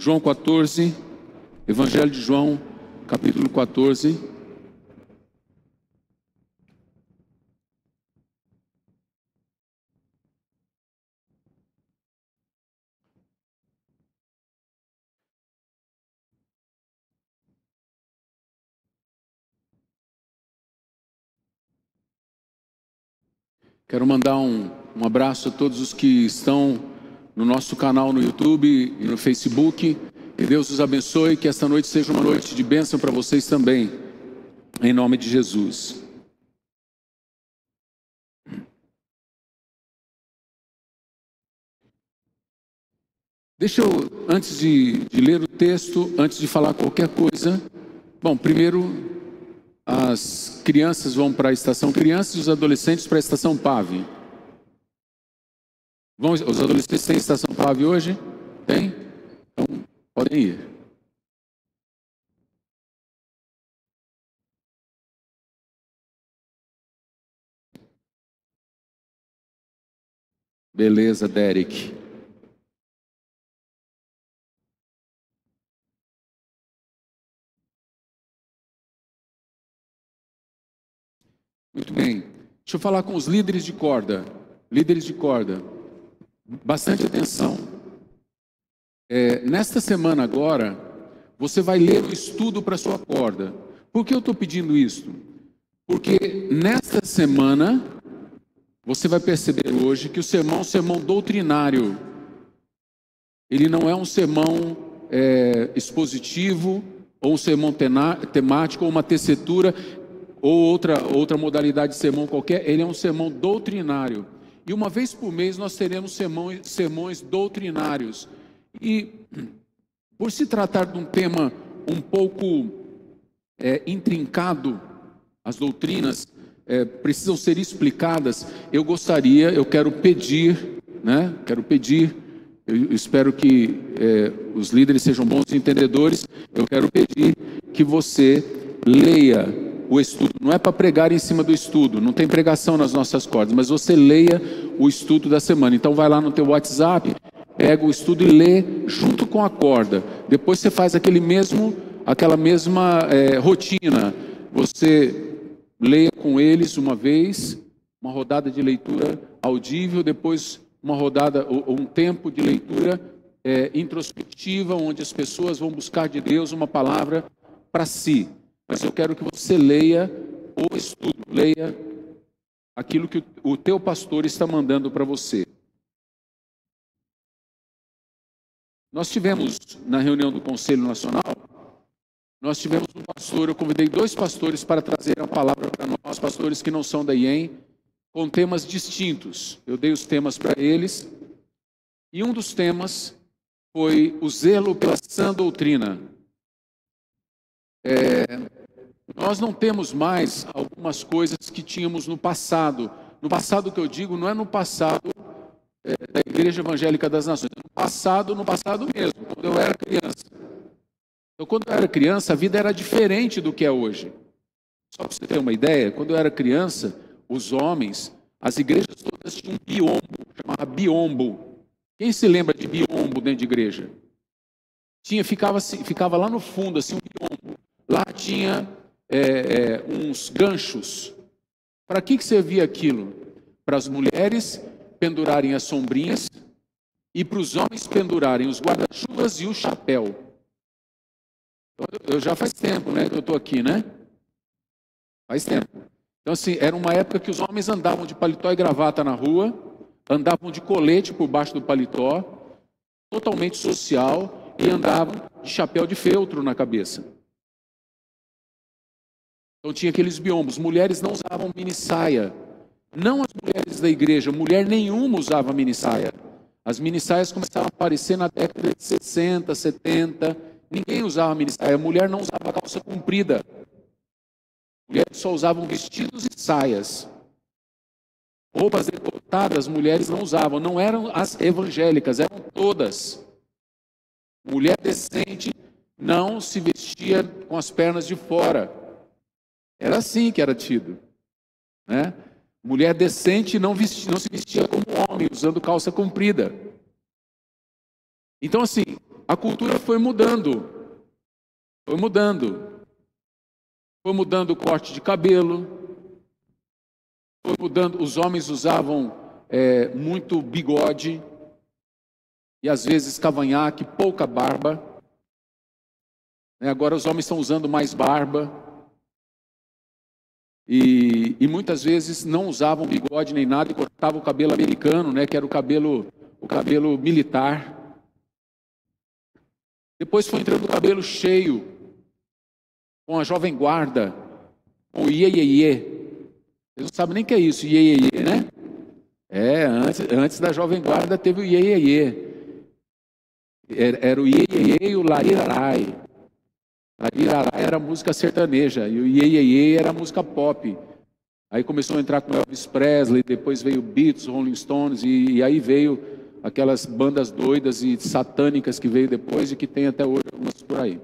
João 14, Evangelho de João, capítulo 14. Quero mandar um abraço a todos os que estão no nosso canal no YouTube e no Facebook. Que Deus os abençoe, que esta noite seja uma noite de bênção para vocês também, em nome de Jesus. Deixa eu, antes de ler o texto, antes de falar qualquer coisa, bom, primeiro as crianças vão para a estação crianças e os adolescentes para a estação PAV. Os adolescentes têm estação PAV hoje? Tem? Então, podem ir. Beleza, Derek. Muito bem. Deixa eu falar com os líderes de corda. Líderes de corda. Bastante atenção. Nesta semana agora, você vai ler o estudo para a sua corda. Por que eu estou pedindo isso? Porque nesta semana, você vai perceber hoje que o sermão é um sermão doutrinário. Ele não é um sermão expositivo, ou um sermão temático, ou uma tessitura, ou outra modalidade de sermão qualquer. Ele é um sermão doutrinário. E uma vez por mês nós teremos sermões doutrinários. E por se tratar de um tema um pouco intrincado, as doutrinas precisam ser explicadas. Eu quero pedir, eu espero que os líderes sejam bons entendedores. Eu quero pedir que você leia o estudo. Não é para pregar em cima do estudo, não tem pregação nas nossas cordas, mas você leia o estudo da semana. Então vai lá no teu WhatsApp, pega o estudo e lê junto com a corda. Depois você faz aquela mesma rotina. Você leia com eles uma vez, uma rodada de leitura audível, depois uma rodada, um tempo de leitura introspectiva, onde as pessoas vão buscar de Deus uma palavra para si. Mas eu quero que você leia o estudo, leia aquilo que o teu pastor está mandando para você. Nós tivemos, na reunião do Conselho Nacional, nós tivemos um pastor, eu convidei 2 pastores para trazer a palavra para nós, pastores que não são da IEM, com temas distintos. Eu dei os temas para eles, e um dos temas foi o zelo pela sã doutrina. Nós não temos mais algumas coisas que tínhamos no passado. No passado que eu digo, não é no passado da Igreja Evangélica das Nações. No passado mesmo, quando eu era criança. Então, quando eu era criança, a vida era diferente do que é hoje. Só para você ter uma ideia, quando eu era criança, os homens, as igrejas todas tinham um biombo, chamava biombo. Quem se lembra de biombo dentro de igreja? Ficava lá no fundo, assim, um biombo. Lá tinha uns ganchos. Para que servia aquilo? Para as mulheres pendurarem as sombrinhas e para os homens pendurarem os guarda-chuvas e o chapéu. Eu já faz tempo, né, que eu estou aqui, né? Faz tempo. Então, assim, era uma época que os homens andavam de paletó e gravata na rua, andavam de colete por baixo do paletó, totalmente social, e andavam de chapéu de feltro na cabeça. Então tinha aqueles biombos. Mulheres não usavam minissaia. Não as mulheres da igreja, mulher nenhuma usava minissaia. As minissaias começaram a aparecer na década de 60, 70. Ninguém usava minissaia. A mulher não usava calça comprida. Mulheres só usavam vestidos e saias. Roupas decotadas, mulheres não usavam. Não eram as evangélicas, eram todas. Mulher decente não se vestia com as pernas de fora. Era assim que era tido, né? Mulher decente não se vestia como homem, usando calça comprida. Então, assim, a cultura foi mudando. Foi mudando. Foi mudando o corte de cabelo. Foi mudando. Os homens usavam muito bigode. E às vezes cavanhaque, pouca barba. Agora os homens estão usando mais barba. E muitas vezes não usavam bigode nem nada e cortavam o cabelo americano, que era o cabelo militar. Depois foi entrando o cabelo cheio, com a jovem guarda, com o iê-iê-iê. Vocês não sabem nem o que é isso, iê-iê-iê, né? Antes da jovem guarda teve o iê-iê-iê. Era o iê-iê-iê e o larirarai. Larirarai era música sertaneja e o iê-iê-iê era música pop. Aí começou a entrar com Elvis Presley, depois veio Beatles, Rolling Stones e aí veio aquelas bandas doidas e satânicas que veio depois e que tem até hoje algumas por aí.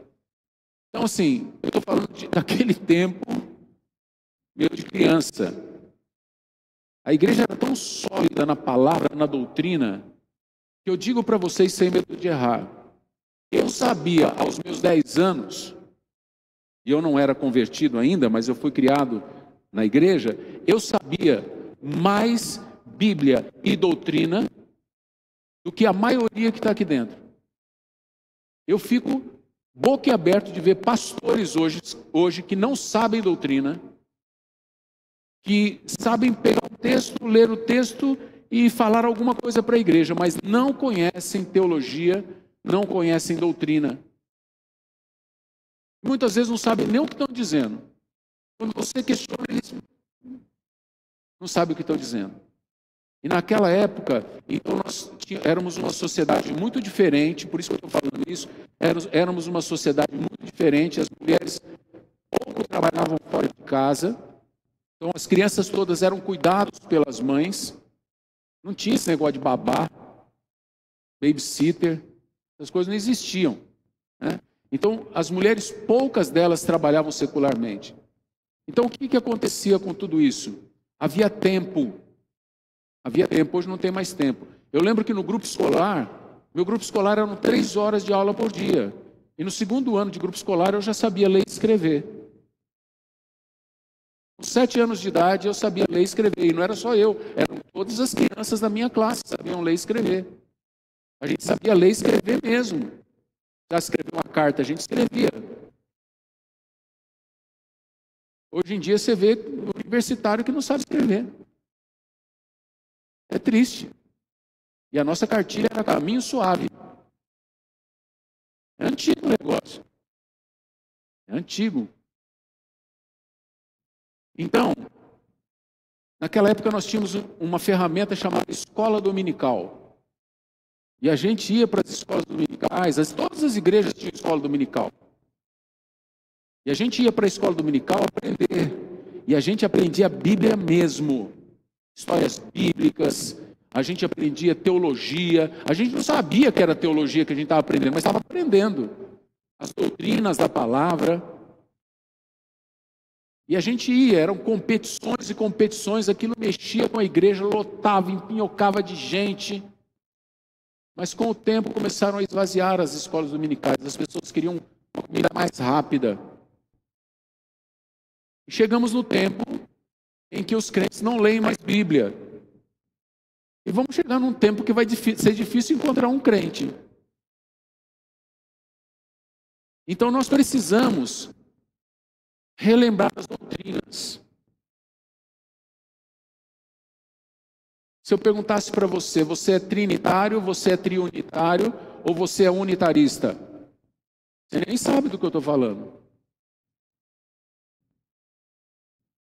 Então assim, eu estou falando daquele tempo meu de criança. A igreja era tão sólida na palavra, na doutrina, que eu digo para vocês sem medo de errar. Eu sabia aos meus 10 anos, e eu não era convertido ainda, mas eu fui criado na igreja, eu sabia mais Bíblia e doutrina do que a maioria que está aqui dentro. Eu fico boquiaberto de ver pastores hoje que não sabem doutrina, que sabem pegar o texto, ler o texto e falar alguma coisa para a igreja, mas não conhecem teologia, não conhecem doutrina. Muitas vezes não sabem nem o que estão dizendo. Quando você questiona, eles não sabem o que estão dizendo. E naquela época, então nós éramos uma sociedade muito diferente, por isso que eu estou falando isso, éramos uma sociedade muito diferente, as mulheres pouco trabalhavam fora de casa, então as crianças todas eram cuidadas pelas mães, não tinha esse negócio de babá, babysitter, essas coisas não existiam, né? Então, as mulheres, poucas delas trabalhavam secularmente. Então, o que acontecia com tudo isso? Havia tempo, hoje não tem mais tempo. Eu lembro que no grupo escolar, meu grupo escolar eram 3 horas de aula por dia. E no segundo ano de grupo escolar eu já sabia ler e escrever. Com 7 anos de idade eu sabia ler e escrever. E não era só eu, eram todas as crianças da minha classe que sabiam ler e escrever. A gente sabia ler e escrever mesmo. Já escreveu uma carta, a gente escrevia. Hoje em dia você vê universitário que não sabe escrever. É triste. E a nossa cartilha era caminho suave. É antigo o negócio. É antigo. Então, naquela época nós tínhamos uma ferramenta chamada escola dominical. E a gente ia para as escolas dominicais, todas as igrejas tinham escola dominical. E a gente ia para a escola dominical aprender. E a gente aprendia a Bíblia mesmo. Histórias bíblicas, a gente aprendia teologia. A gente não sabia que era teologia que a gente estava aprendendo, mas estava aprendendo as doutrinas da palavra. E a gente ia, eram competições e competições, aquilo mexia com a igreja, lotava, empinhocava de gente. Mas com o tempo começaram a esvaziar as escolas dominicais. As pessoas queriam uma comida mais rápida. E chegamos no tempo em que os crentes não leem mais Bíblia. E vamos chegar num tempo que vai ser difícil encontrar um crente. Então nós precisamos relembrar as doutrinas. Se eu perguntasse para você, você é trinitário, você é triunitário ou você é unitarista? Você nem sabe do que eu estou falando.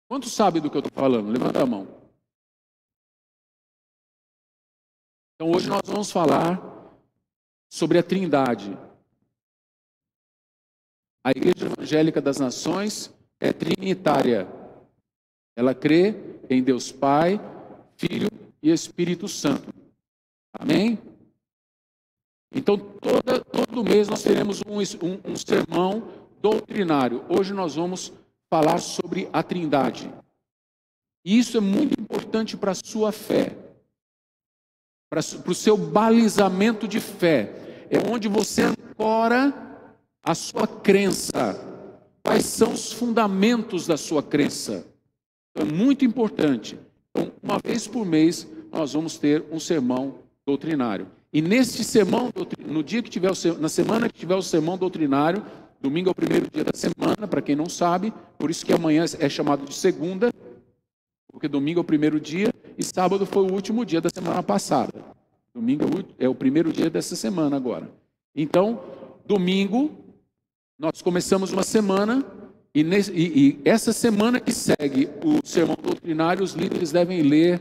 Quantos sabem do que eu estou falando? Levanta a mão. Então hoje nós vamos falar sobre a Trindade. A Igreja Evangélica das Nações é trinitária. Ela crê em Deus Pai, Filho e Espírito Santo. Amém? Então, todo mês nós teremos um sermão doutrinário. Hoje nós vamos falar sobre a Trindade. E isso é muito importante para a sua fé, para o seu balizamento de fé. é onde você ancora a sua crença. Quais são os fundamentos da sua crença? É muito importante. Então, uma vez por mês, nós vamos ter um sermão doutrinário. E neste sermão, no dia que tiver na semana que tiver o sermão doutrinário, domingo é o primeiro dia da semana, para quem não sabe, por isso que amanhã é chamado de segunda, porque domingo é o primeiro dia e sábado foi o último dia da semana passada. Domingo é o primeiro dia dessa semana agora. Então, domingo, nós começamos uma semana e essa semana que segue o sermão doutrinário, os líderes devem ler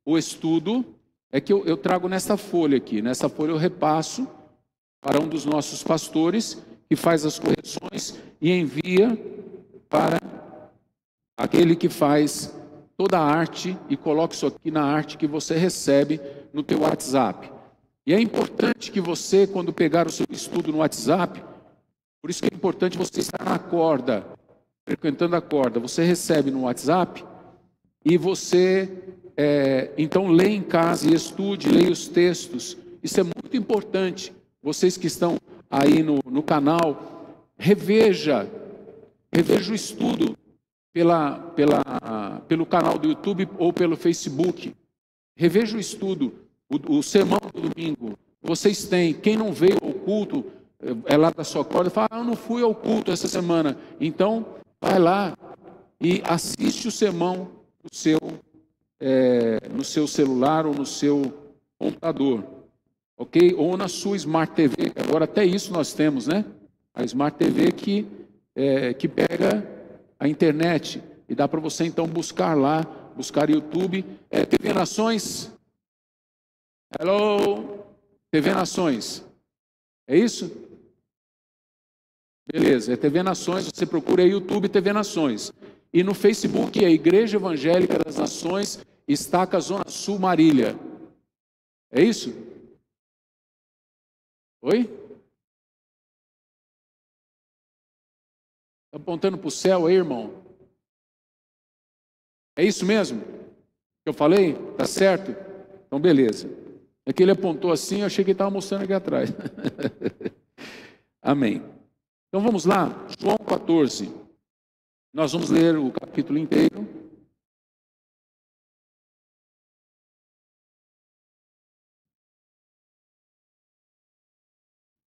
o estudo. É que eu trago nessa folha aqui. Nessa folha eu repasso para um dos nossos pastores, que faz as correções e envia para aquele que faz toda a arte e coloca isso aqui na arte que você recebe no teu WhatsApp. E é importante que você, quando pegar o seu estudo no WhatsApp, por isso que é importante você estar na corda, frequentando a corda. Você recebe no WhatsApp e você... então lê em casa e estude, leia os textos. Isso é muito importante. Vocês que estão aí no canal, reveja o estudo pelo canal do YouTube ou pelo Facebook. Reveja o estudo, o sermão do domingo. Vocês têm, quem não veio ao culto, é lá da sua corda, fala, eu não fui ao culto essa semana. Então, vai lá e assiste o sermão no seu celular ou no seu computador, ok? Ou na sua Smart TV. Agora até isso nós temos, né? A Smart TV que pega a internet e dá para você então buscar lá, buscar YouTube. TV Nações. Hello, TV Nações. É isso? Beleza, é TV Nações. Você procura aí YouTube TV Nações. E no Facebook é Igreja Evangélica das Nações, Estaca, Zona Sul, Marília. É isso? Oi? Está apontando para o céu aí, irmão? É isso mesmo que eu falei? Tá certo? Então, beleza. É que ele apontou assim, eu achei que ele estava mostrando aqui atrás. Amém. Então, vamos lá. João 14. Nós vamos ler o capítulo inteiro.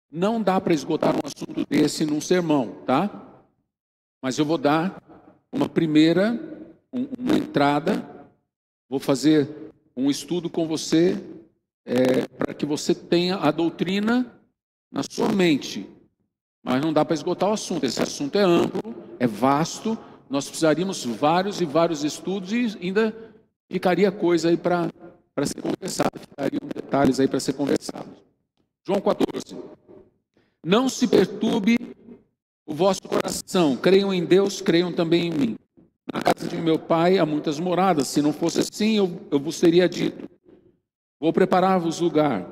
Não dá para esgotar um assunto desse num sermão, tá? Mas eu vou dar uma entrada, vou fazer um estudo com você, para que você tenha a doutrina na sua mente. Mas não dá para esgotar o assunto. Esse assunto é amplo, é vasto, nós precisaríamos vários e vários estudos e ainda ficaria coisa aí para ser conversado, ficariam detalhes aí para ser conversados. João 14. Não se perturbe o vosso coração, creiam em Deus, creiam também em mim. Na casa de meu pai há muitas moradas, se não fosse assim eu vos teria dito, vou preparar-vos lugar.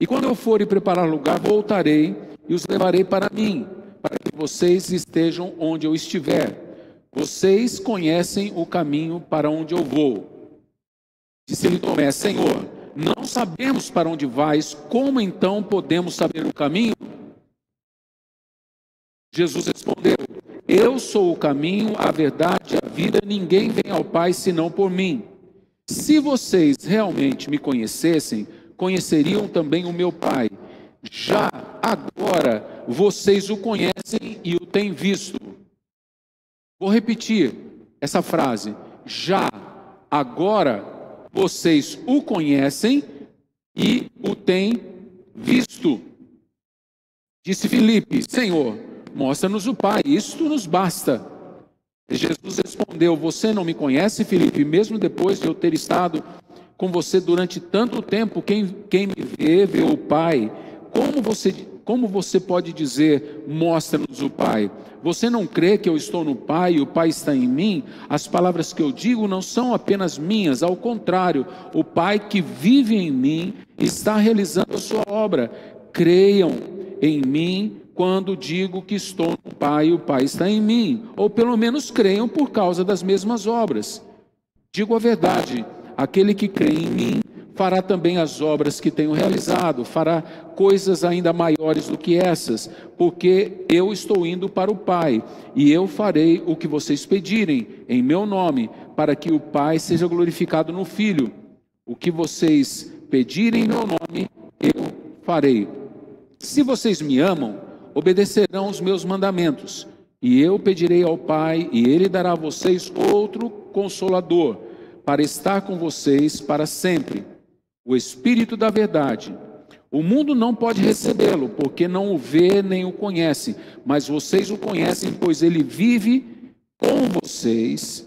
E quando eu for e preparar lugar, voltarei e os levarei para mim, para que vocês estejam onde eu estiver. Vocês conhecem o caminho para onde eu vou. Disse-lhe Tomé, Senhor, não sabemos para onde vais, como então podemos saber o caminho? Jesus respondeu, eu sou o caminho, a verdade e a vida, ninguém vem ao Pai senão por mim. Se vocês realmente me conhecessem, conheceriam também o meu Pai. Já agora vocês o conhecem e o têm visto. Vou repetir essa frase. Já agora vocês o conhecem e o têm visto. Disse Filipe, Senhor, mostra-nos o Pai, isto nos basta. Jesus respondeu, você não me conhece, Filipe, mesmo depois de eu ter estado com você durante tanto tempo, quem me vê o Pai. Como você pode dizer, mostra-nos o Pai? Você não crê que eu estou no Pai e o Pai está em mim? As palavras que eu digo não são apenas minhas, ao contrário, o Pai que vive em mim está realizando a sua obra. Creiam em mim quando digo que estou no Pai e o Pai está em mim, ou pelo menos creiam por causa das mesmas obras. Digo a verdade, aquele que crê em mim fará também as obras que tenho realizado, fará coisas ainda maiores do que essas, porque eu estou indo para o Pai, e eu farei o que vocês pedirem em meu nome, para que o Pai seja glorificado no Filho. O que vocês pedirem em meu nome, eu farei. Se vocês me amam, obedecerão os meus mandamentos, e eu pedirei ao Pai, e Ele dará a vocês outro Consolador, para estar com vocês para sempre, o Espírito da verdade. O mundo não pode recebê-lo, porque não o vê nem o conhece, mas vocês o conhecem, pois ele vive com vocês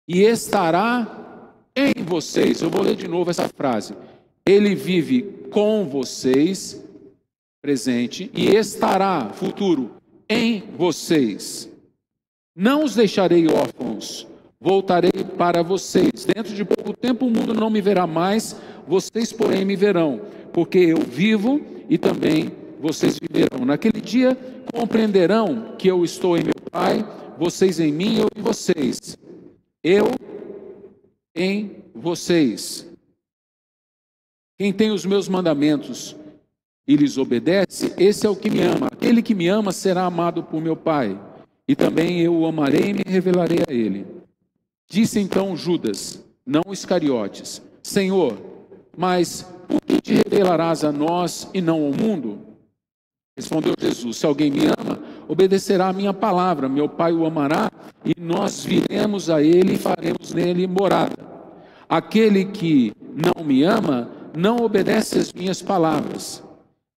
e estará em vocês. Eu vou ler de novo essa frase. Ele vive com vocês, presente, e estará, futuro, em vocês. Não os deixarei órfãos, voltarei para vocês. Dentro de pouco tempo o mundo não me verá mais, vocês, porém, me verão, porque eu vivo e também vocês viverão. Naquele dia compreenderão que eu estou em meu Pai, vocês em mim, eu em vocês. Eu em vocês. Quem tem os meus mandamentos e lhes obedece, esse é o que me ama. Aquele que me ama será amado por meu Pai, e também eu o amarei e me revelarei a ele. Disse então Judas, não Iscariotes: Senhor, mas por que te revelarás a nós e não ao mundo? Respondeu Jesus: se alguém me ama, obedecerá a minha palavra. Meu Pai o amará, e nós viremos a ele e faremos nele morada. Aquele que não me ama, não obedece às minhas palavras.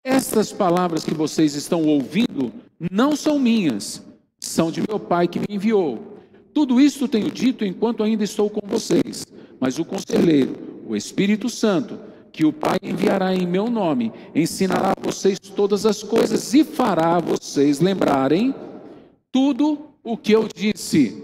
Estas palavras que vocês estão ouvindo não são minhas, são de meu Pai que me enviou. Tudo isto tenho dito enquanto ainda estou com vocês, mas o Conselheiro, o Espírito Santo, que o Pai enviará em meu nome, ensinará a vocês todas as coisas e fará vocês lembrarem tudo o que eu disse.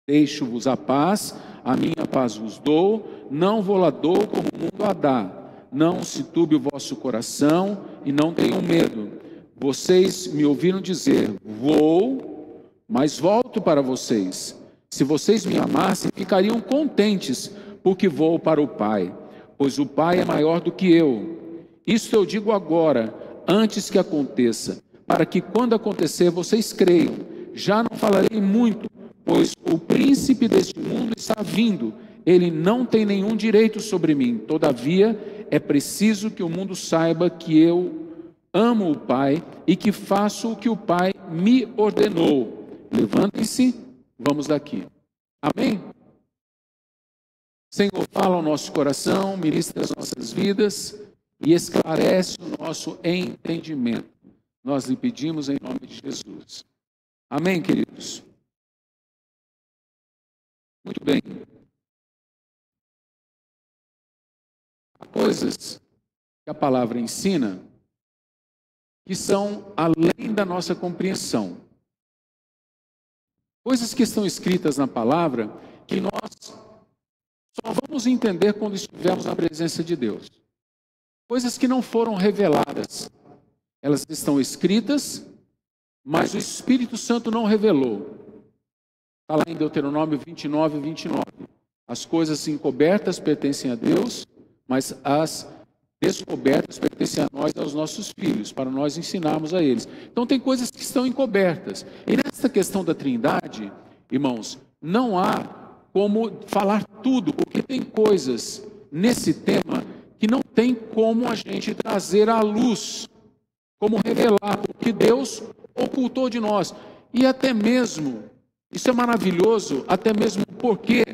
Deixo-vos a paz, a minha paz vos dou, não vou-la dou como o mundo a dá. Não se turbe o vosso coração e não tenham medo. Vocês me ouviram dizer, vou, mas volto para vocês. Se vocês me amassem, ficariam contentes, porque vou para o Pai, pois o Pai é maior do que eu. Isto eu digo agora, antes que aconteça, para que quando acontecer vocês creiam. Já não falarei muito, pois o príncipe deste mundo está vindo. Ele não tem nenhum direito sobre mim. Todavia, é preciso que o mundo saiba que eu amo o Pai e que faço o que o Pai me ordenou. Levantem-se, vamos daqui. Amém? Senhor, fala ao nosso coração, ministra as nossas vidas e esclarece o nosso entendimento. Nós lhe pedimos em nome de Jesus. Amém, queridos? Muito bem. Há coisas que a palavra ensina que são além da nossa compreensão. Coisas que estão escritas na palavra que nós só vamos entender quando estivermos na presença de Deus. Coisas que não foram reveladas. Elas estão escritas, mas o Espírito Santo não revelou. Está lá em Deuteronômio 29, 29. As coisas encobertas pertencem a Deus, mas as descobertas pertencem a nós e aos nossos filhos, para nós ensinarmos a eles. Então tem coisas que estão encobertas. E nessa questão da Trindade, irmãos, não há como falar tudo, porque tem coisas nesse tema que não tem como a gente trazer à luz, como revelar, porque Deus ocultou de nós. E até mesmo, isso é maravilhoso, até mesmo porque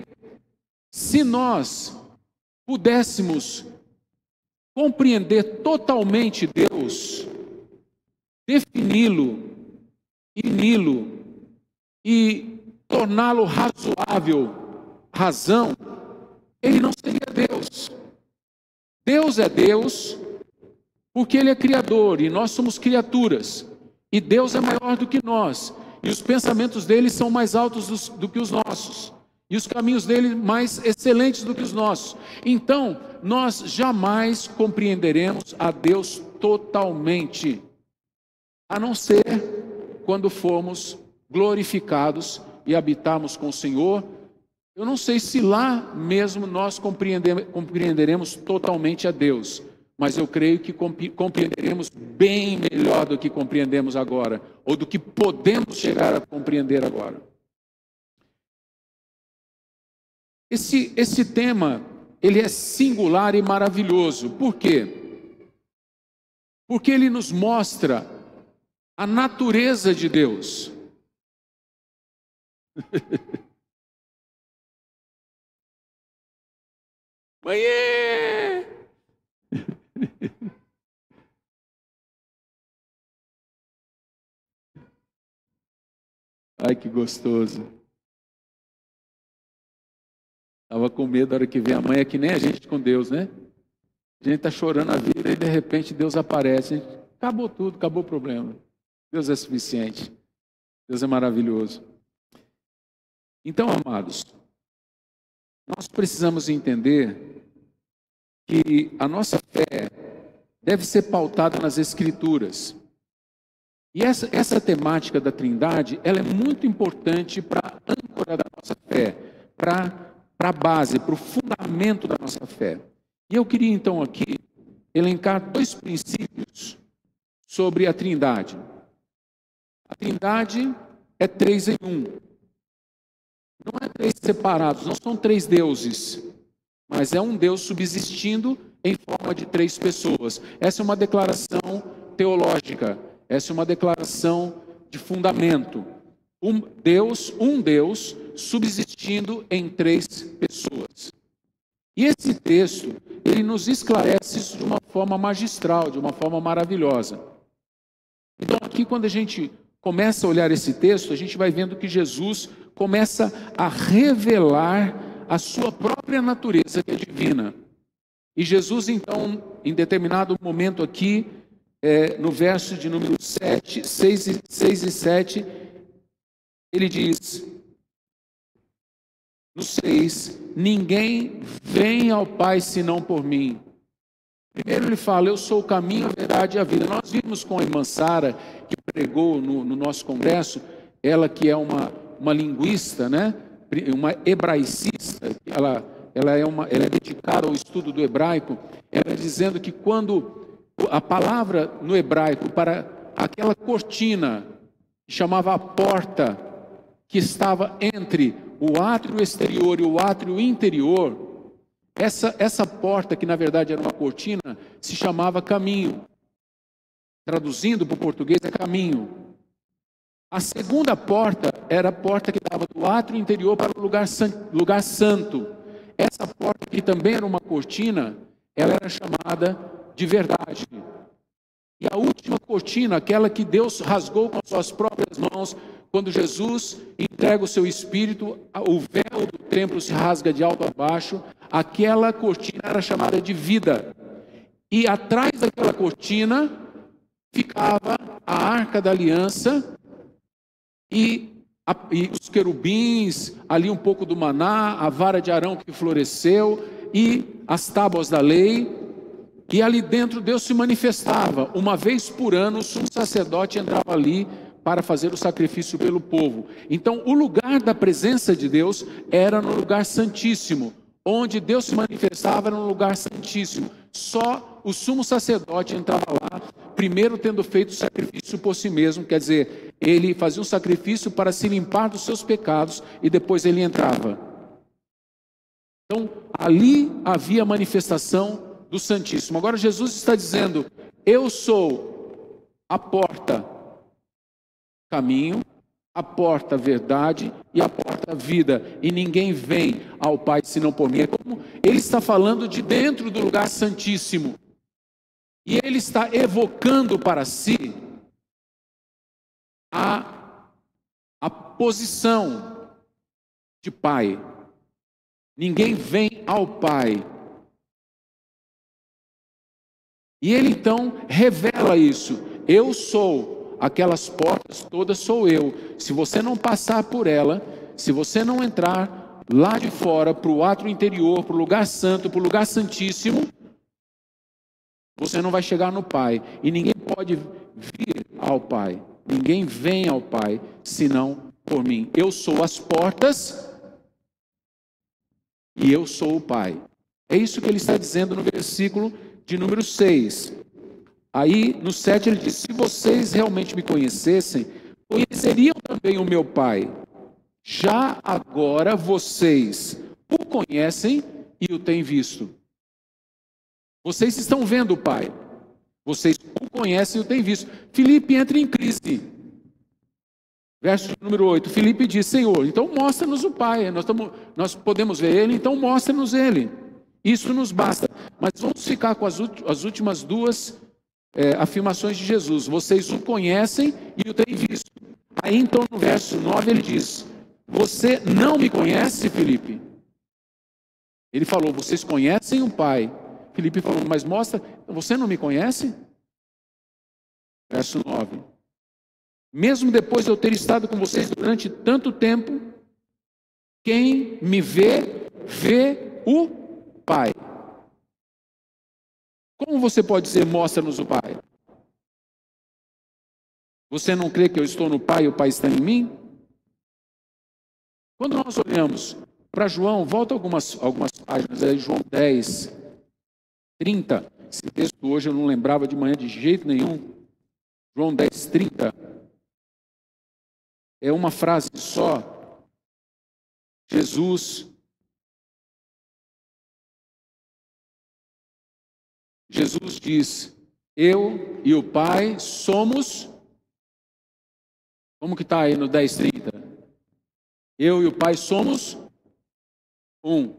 se nós pudéssemos compreender totalmente Deus, defini-lo e torná-lo razoável, razão, ele não seria Deus. Deus é Deus porque ele é criador e nós somos criaturas, e Deus é maior do que nós, e os pensamentos dele são mais altos do que os nossos, e os caminhos dele mais excelentes do que os nossos. Então, nós jamais compreenderemos a Deus totalmente, a não ser quando formos glorificados e habitarmos com o Senhor Eu não sei se lá mesmo nós compreenderemos totalmente a Deus, mas eu creio que compreenderemos bem melhor do que compreendemos agora, ou do que podemos chegar a compreender agora. Esse tema, ele é singular e maravilhoso. Por quê? Porque ele nos mostra a natureza de Deus. Mãe! Ai, que gostoso. Estava com medo da hora que vem a mãe, é que nem a gente com Deus, né? A gente está chorando a vida e de repente Deus aparece. Acabou tudo, acabou o problema. Deus é suficiente. Deus é maravilhoso. Então, amados, nós precisamos entender que a nossa fé deve ser pautada nas Escrituras. E essa temática da Trindade, ela é muito importante para a âncora da nossa fé, para a base, para o fundamento da nossa fé. E eu queria então aqui elencar 2 princípios sobre a Trindade. A Trindade é 3 em 1. Não é 3 separados, não são 3 deuses, mas é um Deus subsistindo em forma de 3 pessoas. Essa é uma declaração teológica, essa é uma declaração de fundamento. Um Deus subsistindo em 3 pessoas. E esse texto, ele nos esclarece isso de uma forma magistral, de uma forma maravilhosa. Então aqui quando a gente começa a olhar esse texto, a gente vai vendo que Jesus começa a revelar a sua própria natureza, que é divina. E Jesus, então, em determinado momento aqui, no verso de número 6 e 7, ele diz, no 6, ninguém vem ao Pai senão por mim. Primeiro ele fala, eu sou o caminho, a verdade e a vida. Nós vimos com a irmã Sara, que pregou no nosso congresso, ela que é uma linguista, né? Uma hebraicista, ela é dedicada ao estudo do hebraico, ela dizendo que quando a palavra no hebraico para aquela cortina, que chamava a porta, que estava entre o átrio exterior e o átrio interior, essa porta, que na verdade era uma cortina, se chamava caminho. Traduzindo para o português, é caminho. A segunda porta era a porta que dava do átrio interior para o lugar santo. Essa porta, que também era uma cortina, ela era chamada de verdade. E a última cortina, aquela que Deus rasgou com as suas próprias mãos, quando Jesus entrega o seu Espírito, o véu do templo se rasga de alto a baixo, aquela cortina era chamada de vida. E atrás daquela cortina ficava a Arca da Aliança e os querubins, ali um pouco do maná, a vara de Arão que floresceu e as tábuas da lei. E ali dentro Deus se manifestava. Uma vez por ano o sumo sacerdote entrava ali para fazer o sacrifício pelo povo. Então o lugar da presença de Deus era no lugar santíssimo. Onde Deus se manifestava era no lugar santíssimo. Só o sumo sacerdote entrava lá, primeiro tendo feito o sacrifício por si mesmo, quer dizer, ele fazia um sacrifício para se limpar dos seus pecados e depois ele entrava. Então ali havia a manifestação do Santíssimo. Agora Jesus está dizendo, eu sou a porta, caminho, a porta verdade e a porta vida, e ninguém vem ao Pai senão por mim. É como ele está falando de dentro do lugar santíssimo, e ele está evocando para si a posição de Pai. Ninguém vem ao Pai. E ele então revela isso. Eu sou, aquelas portas todas sou eu. Se você não passar por ela, se você não entrar lá de fora, para o átrio interior, para o lugar santo, para o lugar santíssimo, você não vai chegar no Pai. E ninguém pode vir ao Pai. Ninguém vem ao Pai, senão por mim. Eu sou as portas e eu sou o Pai. É isso que ele está dizendo no versículo de número 6. Aí, no 7, ele diz: se vocês realmente me conhecessem, conheceriam também o meu Pai. Já agora vocês o conhecem e o têm visto. Vocês estão vendo o Pai. Vocês o conhecem e o têm visto. Filipe entra em crise. Verso número 8. Filipe diz: Senhor, então mostra-nos o Pai. Nós podemos ver Ele, então mostra-nos Ele. Isso nos basta. Mas vamos ficar com as últimas duas afirmações de Jesus. Vocês o conhecem e o têm visto. Aí então no verso 9 ele diz: você não me conhece, Filipe? Ele falou: vocês conhecem o Pai. Filipe falou: mas mostra, você não me conhece? Verso 9. Mesmo depois de eu ter estado com vocês durante tanto tempo, quem me vê, vê o Pai. Como você pode dizer: mostra-nos o Pai? Você não crê que eu estou no Pai e o Pai está em mim? Quando nós olhamos para João, volta algumas páginas aí, João 10, 30. Esse texto hoje eu não lembrava de manhã de jeito nenhum. João 10, 30. É uma frase só. Jesus diz: eu e o Pai somos... Como que está aí no 10, 30? Eu e o Pai somos um.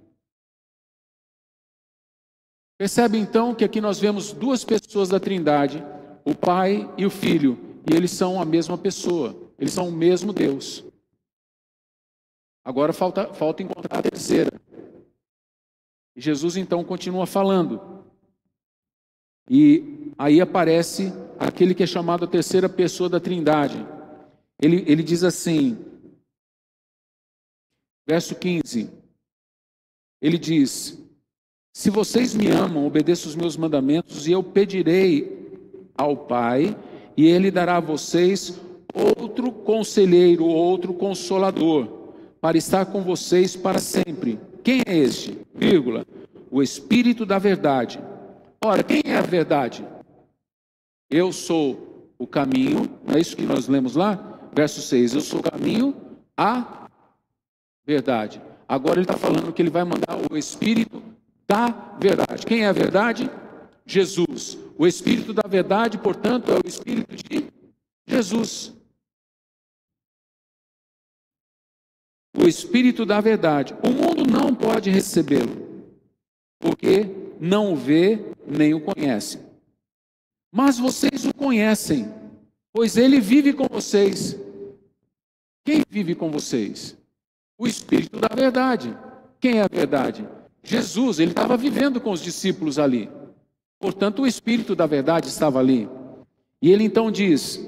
Percebe então que aqui nós vemos duas pessoas da Trindade, o Pai e o Filho, e eles são a mesma pessoa, eles são o mesmo Deus. Agora falta encontrar a terceira. E Jesus então continua falando. E aí aparece aquele que é chamado a terceira pessoa da Trindade. Ele diz assim, verso 15, ele diz: se vocês me amam, obedeçam os meus mandamentos, e eu pedirei ao Pai, e Ele dará a vocês outro conselheiro, outro consolador, para estar com vocês para sempre. Quem é este? Vírgula, o Espírito da verdade. Ora, quem é a verdade? Eu sou o caminho, não é isso que nós lemos lá? Verso 6, eu sou o caminho, a verdade. Agora ele está falando que ele vai mandar o Espírito da verdade. Quem é a verdade? Jesus. O Espírito da verdade, portanto, é o Espírito de Jesus. O Espírito da verdade. O mundo não pode recebê-lo, porque não o vê nem o conhece. Mas vocês o conhecem, pois ele vive com vocês. Quem vive com vocês? O Espírito da verdade. Quem é a verdade? Jesus. Ele estava vivendo com os discípulos ali. Portanto, o Espírito da verdade estava ali. E ele então diz: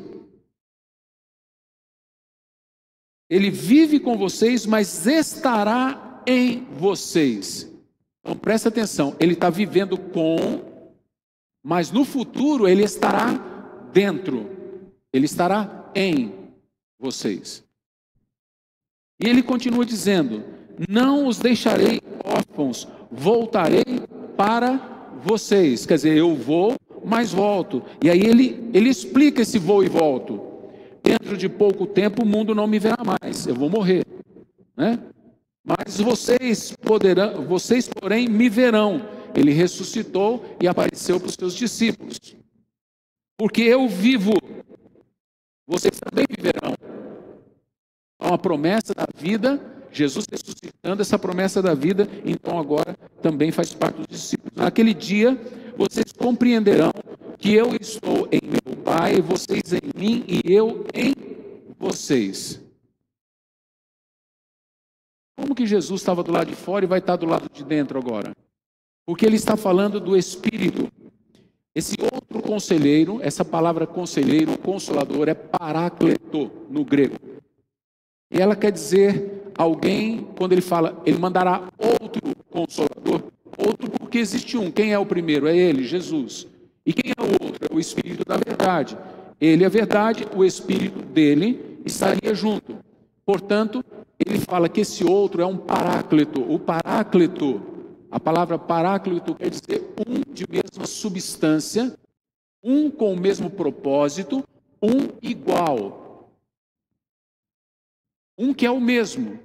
ele vive com vocês, mas estará em vocês. Então presta atenção, ele está vivendo mas no futuro ele estará dentro. Ele estará em vocês. E ele continua dizendo: não os deixarei órfãos, voltarei para vocês. Quer dizer, eu vou, mas volto. E aí ele explica esse vou e volto. Dentro de pouco tempo o mundo não me verá mais, eu vou morrer, né? Mas vocês porém me verão. Ele ressuscitou e apareceu para os seus discípulos. Porque eu vivo, vocês também viverão. Então a promessa da vida, Jesus ressuscitando essa promessa da vida, então agora também faz parte dos discípulos. Naquele dia vocês compreenderão que eu estou em meu Pai, vocês em mim e eu em vocês. Como que Jesus estava do lado de fora e vai estar do lado de dentro agora? Porque ele está falando do Espírito. Esse outro conselheiro, essa palavra conselheiro, consolador, é parácleto no grego. E ela quer dizer alguém, quando ele fala, ele mandará outro consolador, outro porque existe um. Quem é o primeiro? É ele, Jesus. E quem é o outro? É o Espírito da verdade. Ele é a verdade, o Espírito dele estaria junto. Portanto, ele fala que esse outro é um paráclito. O paráclito, a palavra paráclito quer dizer um de mesma substância, um com o mesmo propósito, um igual. Um que é o mesmo.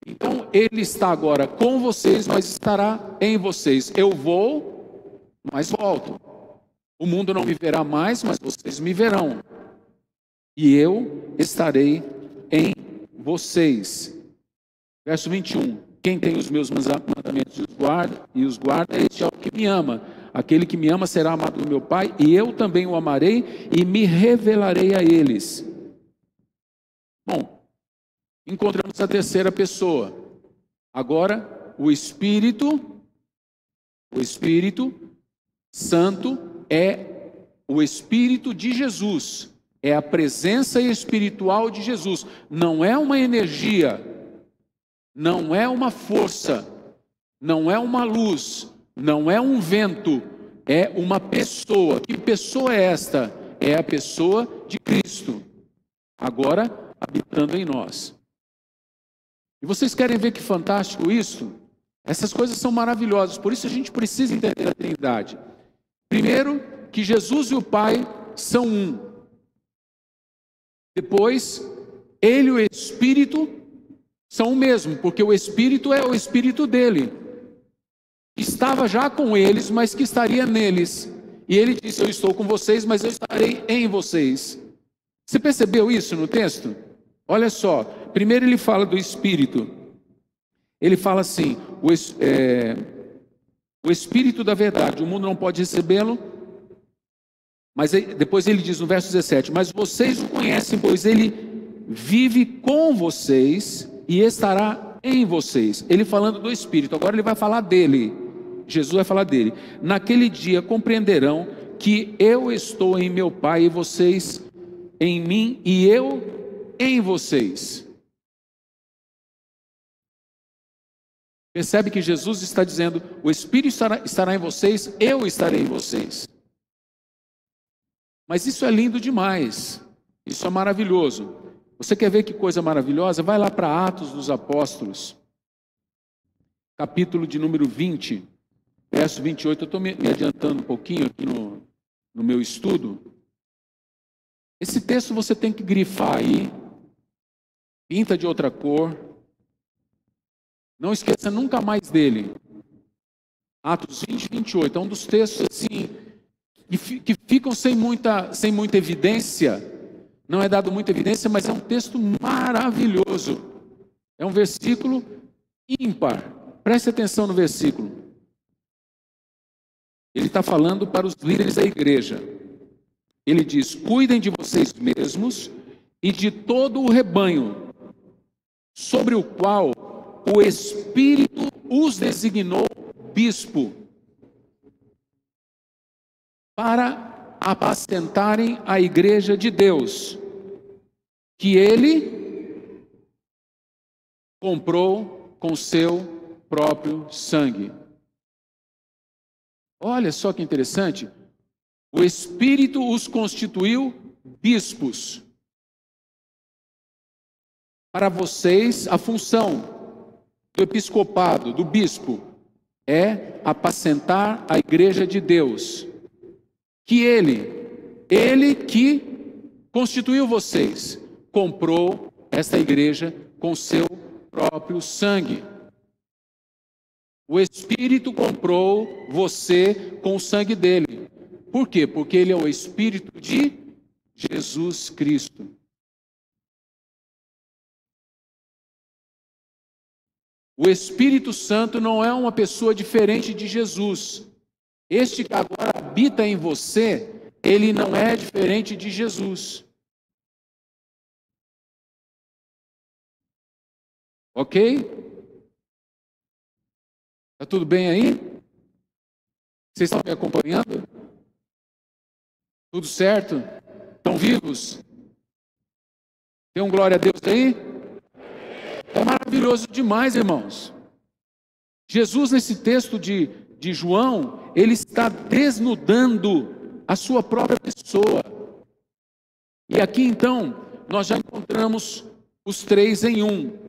Então, ele está agora com vocês, mas estará em vocês. Eu vou, mas volto. O mundo não me verá mais, mas vocês me verão. E eu estarei em vocês. Verso 21. Quem tem os meus mandamentos e os guarda, este é o que me ama. Aquele que me ama será amado do meu Pai, e eu também o amarei e me revelarei a eles. Bom, encontramos a terceira pessoa. Agora, o Espírito Santo é o Espírito de Jesus. É a presença espiritual de Jesus. Não é uma energia, não é uma força, não é uma luz, não é um vento, é uma pessoa. Que pessoa é esta? É a pessoa de Cristo, agora habitando em nós. E vocês querem ver que fantástico isso? Essas coisas são maravilhosas, por isso a gente precisa entender a Trindade. Primeiro, que Jesus e o Pai são um. Depois, ele e o Espírito são o mesmo, porque o Espírito é o Espírito dele. Estava já com eles, mas que estaria neles. E ele disse, eu estou com vocês, mas eu estarei em vocês. Você percebeu isso no texto? Olha só, primeiro ele fala do Espírito. Ele fala assim, o Espírito da verdade, o mundo não pode recebê-lo. Mas depois ele diz no verso 17, mas vocês o conhecem, pois ele vive com vocês e estará em vocês. Ele falando do Espírito, agora ele vai falar dele. Jesus vai falar dele. Naquele dia compreenderão que eu estou em meu Pai e vocês em mim e eu em vocês. Percebe que Jesus está dizendo, o Espírito estará em vocês, eu estarei em vocês. Mas isso é lindo demais, isso é maravilhoso. Você quer ver que coisa maravilhosa? Vai lá para Atos dos Apóstolos, capítulo de número 20, verso 28. Eu estou me adiantando um pouquinho aqui no meu estudo. Esse texto você tem que grifar aí, pinta de outra cor. Não esqueça nunca mais dele. Atos 20, 28, é um dos textos assim, que ficam sem muita evidência, não é dado muita evidência, mas é um texto maravilhoso, é um versículo ímpar, preste atenção no versículo, ele está falando para os líderes da igreja, ele diz, cuidem de vocês mesmos e de todo o rebanho, sobre o qual o Espírito os designou bispo, para apacentarem a igreja de Deus, que ele comprou com seu próprio sangue. Olha só que interessante, o Espírito os constituiu bispos. Para vocês, a função do episcopado, do bispo, é apacentar a igreja de Deus. Que ele que constituiu vocês, comprou esta igreja com seu próprio sangue. O Espírito comprou você com o sangue dele. Por quê? Porque ele é o Espírito de Jesus Cristo. O Espírito Santo não é uma pessoa diferente de Jesus. Este que agora habita em você, ele não é diferente de Jesus. Ok? Está tudo bem aí? Vocês estão me acompanhando? Tudo certo? Estão vivos? Tem um glória a Deus aí? É maravilhoso demais, irmãos. Jesus, nesse texto de João, ele está desnudando a sua própria pessoa. E aqui então, nós já encontramos os três em um.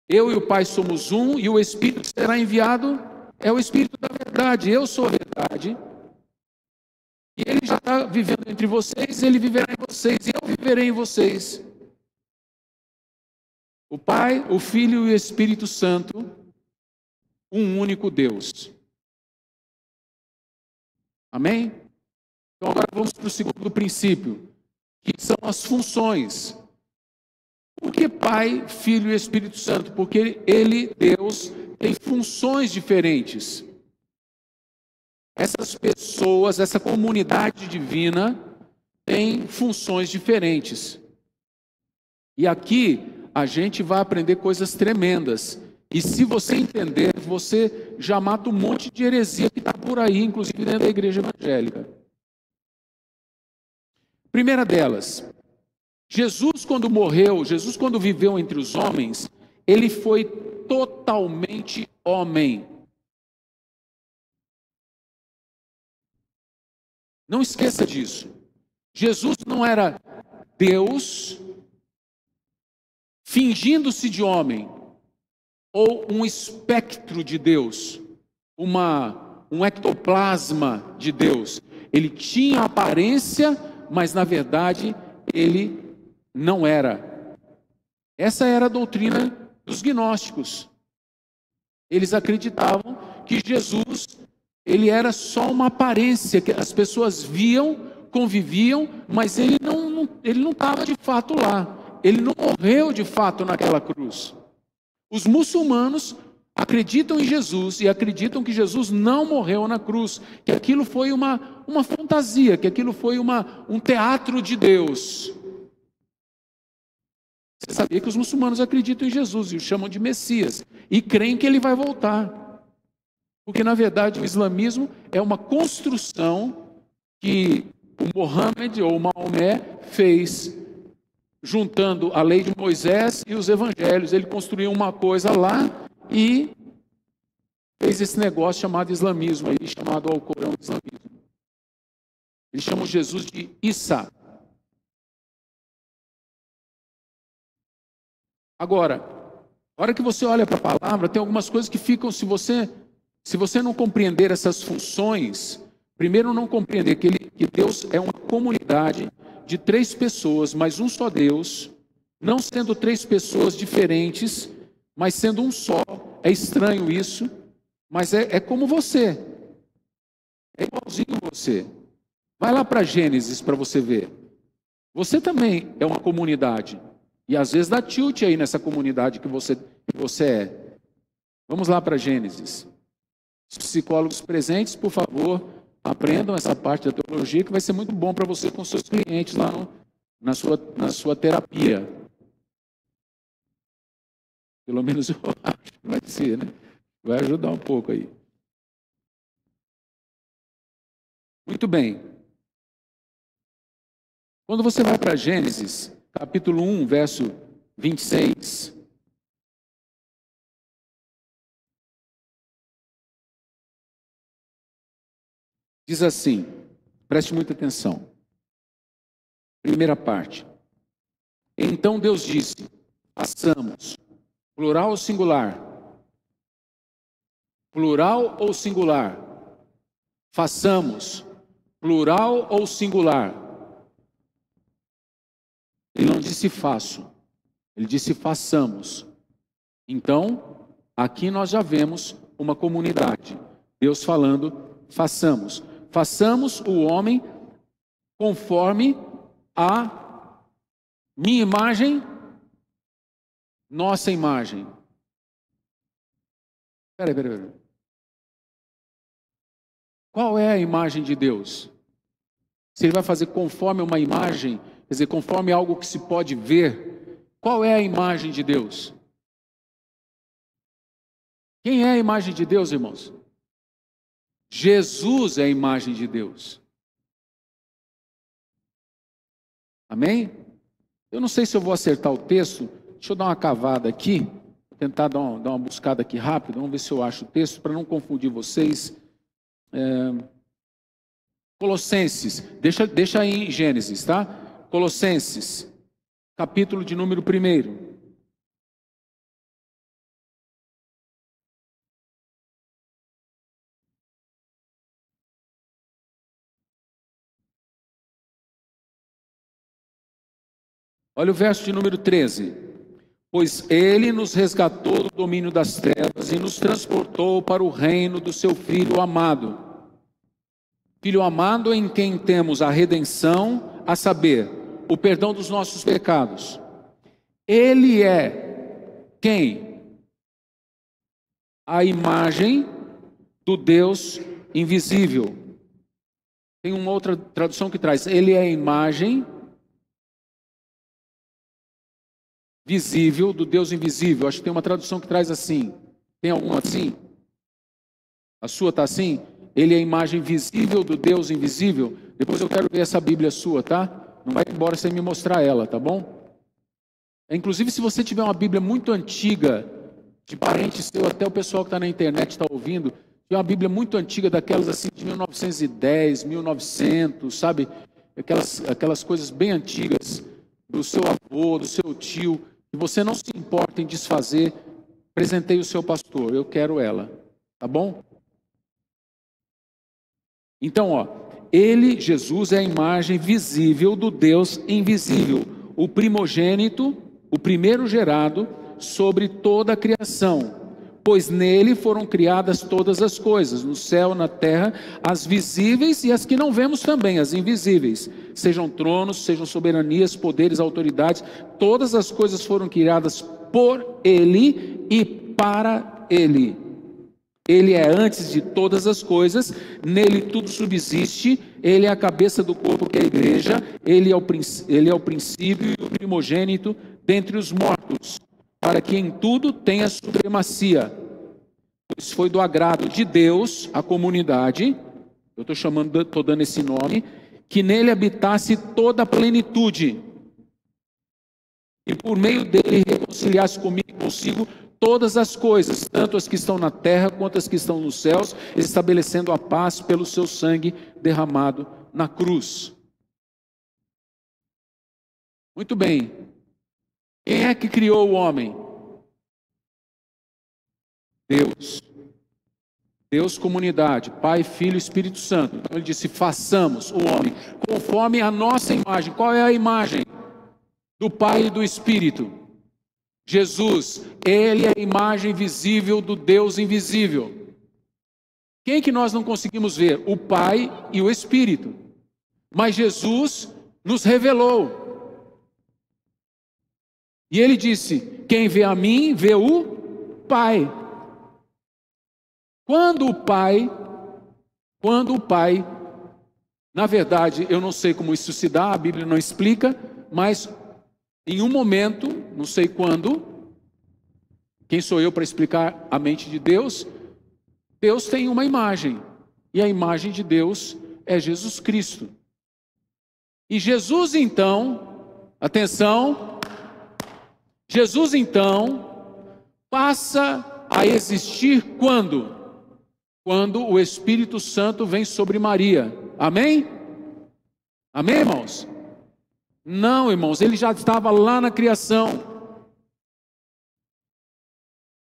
Eu e o Pai somos um, e o Espírito que será enviado é o Espírito da verdade. Eu sou a verdade. E Ele já está vivendo entre vocês, Ele viverá em vocês, e eu viverei em vocês. O Pai, o Filho e o Espírito Santo, um único Deus. Amém? Então agora vamos para o segundo princípio, que são as funções. Por que Pai, Filho e Espírito Santo? Porque Ele, Deus, tem funções diferentes. Essas pessoas, essa comunidade divina, tem funções diferentes. E aqui a gente vai aprender coisas tremendas. E se você entender, você já mata um monte de heresia que está por aí, inclusive dentro da igreja evangélica. Primeira delas, Jesus quando morreu, Jesus quando viveu entre os homens, Ele foi totalmente homem. Não esqueça disso. Jesus não era Deus fingindo-se de homem, ou um espectro de Deus, um ectoplasma de Deus. Ele tinha aparência, mas na verdade ele não era. Essa era a doutrina dos gnósticos. Eles acreditavam que Jesus, ele era só uma aparência, que as pessoas viam, conviviam, mas ele não estava de fato lá. Ele não morreu de fato naquela cruz. Os muçulmanos acreditam em Jesus e acreditam que Jesus não morreu na cruz, que aquilo foi uma fantasia, que aquilo foi um teatro de Deus. Você sabia que os muçulmanos acreditam em Jesus e o chamam de Messias e creem que ele vai voltar? Porque na verdade o islamismo é uma construção que o Mohammed ou o Maomé fez, juntando a lei de Moisés e os evangelhos. Ele construiu uma coisa lá e fez esse negócio chamado islamismo, aí, chamado ao Corão islamismo. Eles chamam Jesus de Isa. Agora, a hora que você olha para a palavra, tem algumas coisas que ficam, se você não compreender essas funções, primeiro não compreender que Deus é uma comunidade de três pessoas, mas um só Deus, não sendo três pessoas diferentes, mas sendo um só. É estranho isso, mas é como você, é igualzinho você. Vai lá para Gênesis para você ver. Você também é uma comunidade, e às vezes dá tilt aí nessa comunidade que você é. Vamos lá para Gênesis. Os psicólogos presentes, por favor, aprendam essa parte da teologia, que vai ser muito bom para você com seus clientes lá na sua terapia. Pelo menos eu acho que vai ser, né? Vai ajudar um pouco aí. Muito bem. Quando você vai para Gênesis, capítulo 1, verso 26... diz assim, preste muita atenção. Primeira parte. Então Deus disse, façamos, plural ou singular? Plural ou singular? Façamos, plural ou singular? Ele não disse faço, ele disse façamos. Então, aqui nós já vemos uma comunidade. Deus falando, façamos. Façamos o homem conforme a minha imagem, nossa imagem. Peraí. Qual é a imagem de Deus? Se ele vai fazer conforme uma imagem, quer dizer, conforme algo que se pode ver, qual é a imagem de Deus? Quem é a imagem de Deus, irmãos? Jesus é a imagem de Deus. Amém? Eu não sei se eu vou acertar o texto. Deixa eu dar uma cavada aqui. Vou tentar dar uma buscada aqui rápido. Vamos ver se eu acho o texto, para não confundir vocês. Colossenses. Deixa aí em Gênesis, tá? Colossenses. capítulo de número 1. Olha o verso de número 13. Pois ele nos resgatou do domínio das trevas e nos transportou para o reino do seu Filho amado. Filho amado em quem temos a redenção, a saber, o perdão dos nossos pecados. Ele é quem? A imagem do Deus invisível. Tem uma outra tradução que traz, ele é a imagem visível do Deus invisível. Acho que tem uma tradução que traz assim. Tem alguma assim? A sua está assim? Ele é a imagem visível do Deus invisível. Depois eu quero ver essa Bíblia sua, tá? Não vai embora sem me mostrar ela, tá bom? Inclusive, se você tiver uma Bíblia muito antiga, de parente seu, até o pessoal que está na internet está ouvindo, tiver uma Bíblia muito antiga, daquelas assim de 1910, 1900, sabe? Aquelas coisas bem antigas, do seu avô, do seu tio, que você não se importa em desfazer, presentei o seu pastor, eu quero ela, tá bom? Então, ó, ele, Jesus, é a imagem visível do Deus invisível, o primogênito, o primeiro gerado sobre toda a criação, pois nele foram criadas todas as coisas, no céu, na terra, as visíveis e as que não vemos também, as invisíveis, sejam tronos, sejam soberanias, poderes, autoridades, todas as coisas foram criadas por ele e para ele. Ele é antes de todas as coisas, nele tudo subsiste, ele é a cabeça do corpo que é a igreja, ele é o princípio e o primogênito dentre os mortos, para que em tudo tenha supremacia, pois foi do agrado de Deus, a comunidade, eu estou dando esse nome, que nele habitasse toda a plenitude, e por meio dele reconciliasse comigo e consigo todas as coisas, tanto as que estão na terra quanto as que estão nos céus, estabelecendo a paz pelo seu sangue derramado na cruz. Muito bem. Quem é que criou o homem? Deus. Deus, comunidade, Pai, Filho e Espírito Santo. Então ele disse, façamos o homem conforme a nossa imagem. Qual é a imagem? Do Pai e do Espírito. Jesus, ele é a imagem visível do Deus invisível. Quem que nós não conseguimos ver? O Pai e o Espírito. Mas Jesus nos revelou. E ele disse, quem vê a mim, vê o Pai. Quando o Pai, na verdade, eu não sei como isso se dá, a Bíblia não explica, mas em um momento, não sei quando, quem sou eu para explicar a mente de Deus? Deus tem uma imagem, e a imagem de Deus é Jesus Cristo. E Jesus então, atenção, Jesus então passa a existir quando? Quando o Espírito Santo vem sobre Maria. Amém? Amém, irmãos? Não, irmãos, ele já estava lá na criação.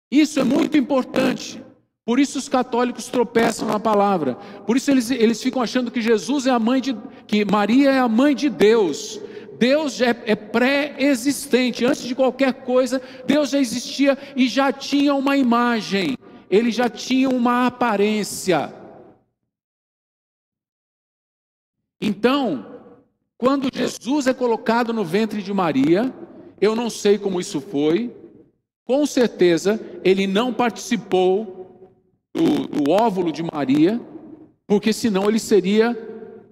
Isso é muito importante. Por isso os católicos tropeçam na palavra. Por isso eles ficam achando que Jesus é a mãe que Maria é a mãe de Deus. Deus é pré-existente. Antes de qualquer coisa, Deus já existia e já tinha uma imagem. Ele já tinha uma aparência. Então, quando Jesus é colocado no ventre de Maria, eu não sei como isso foi, com certeza ele não participou do óvulo de Maria, porque senão ele seria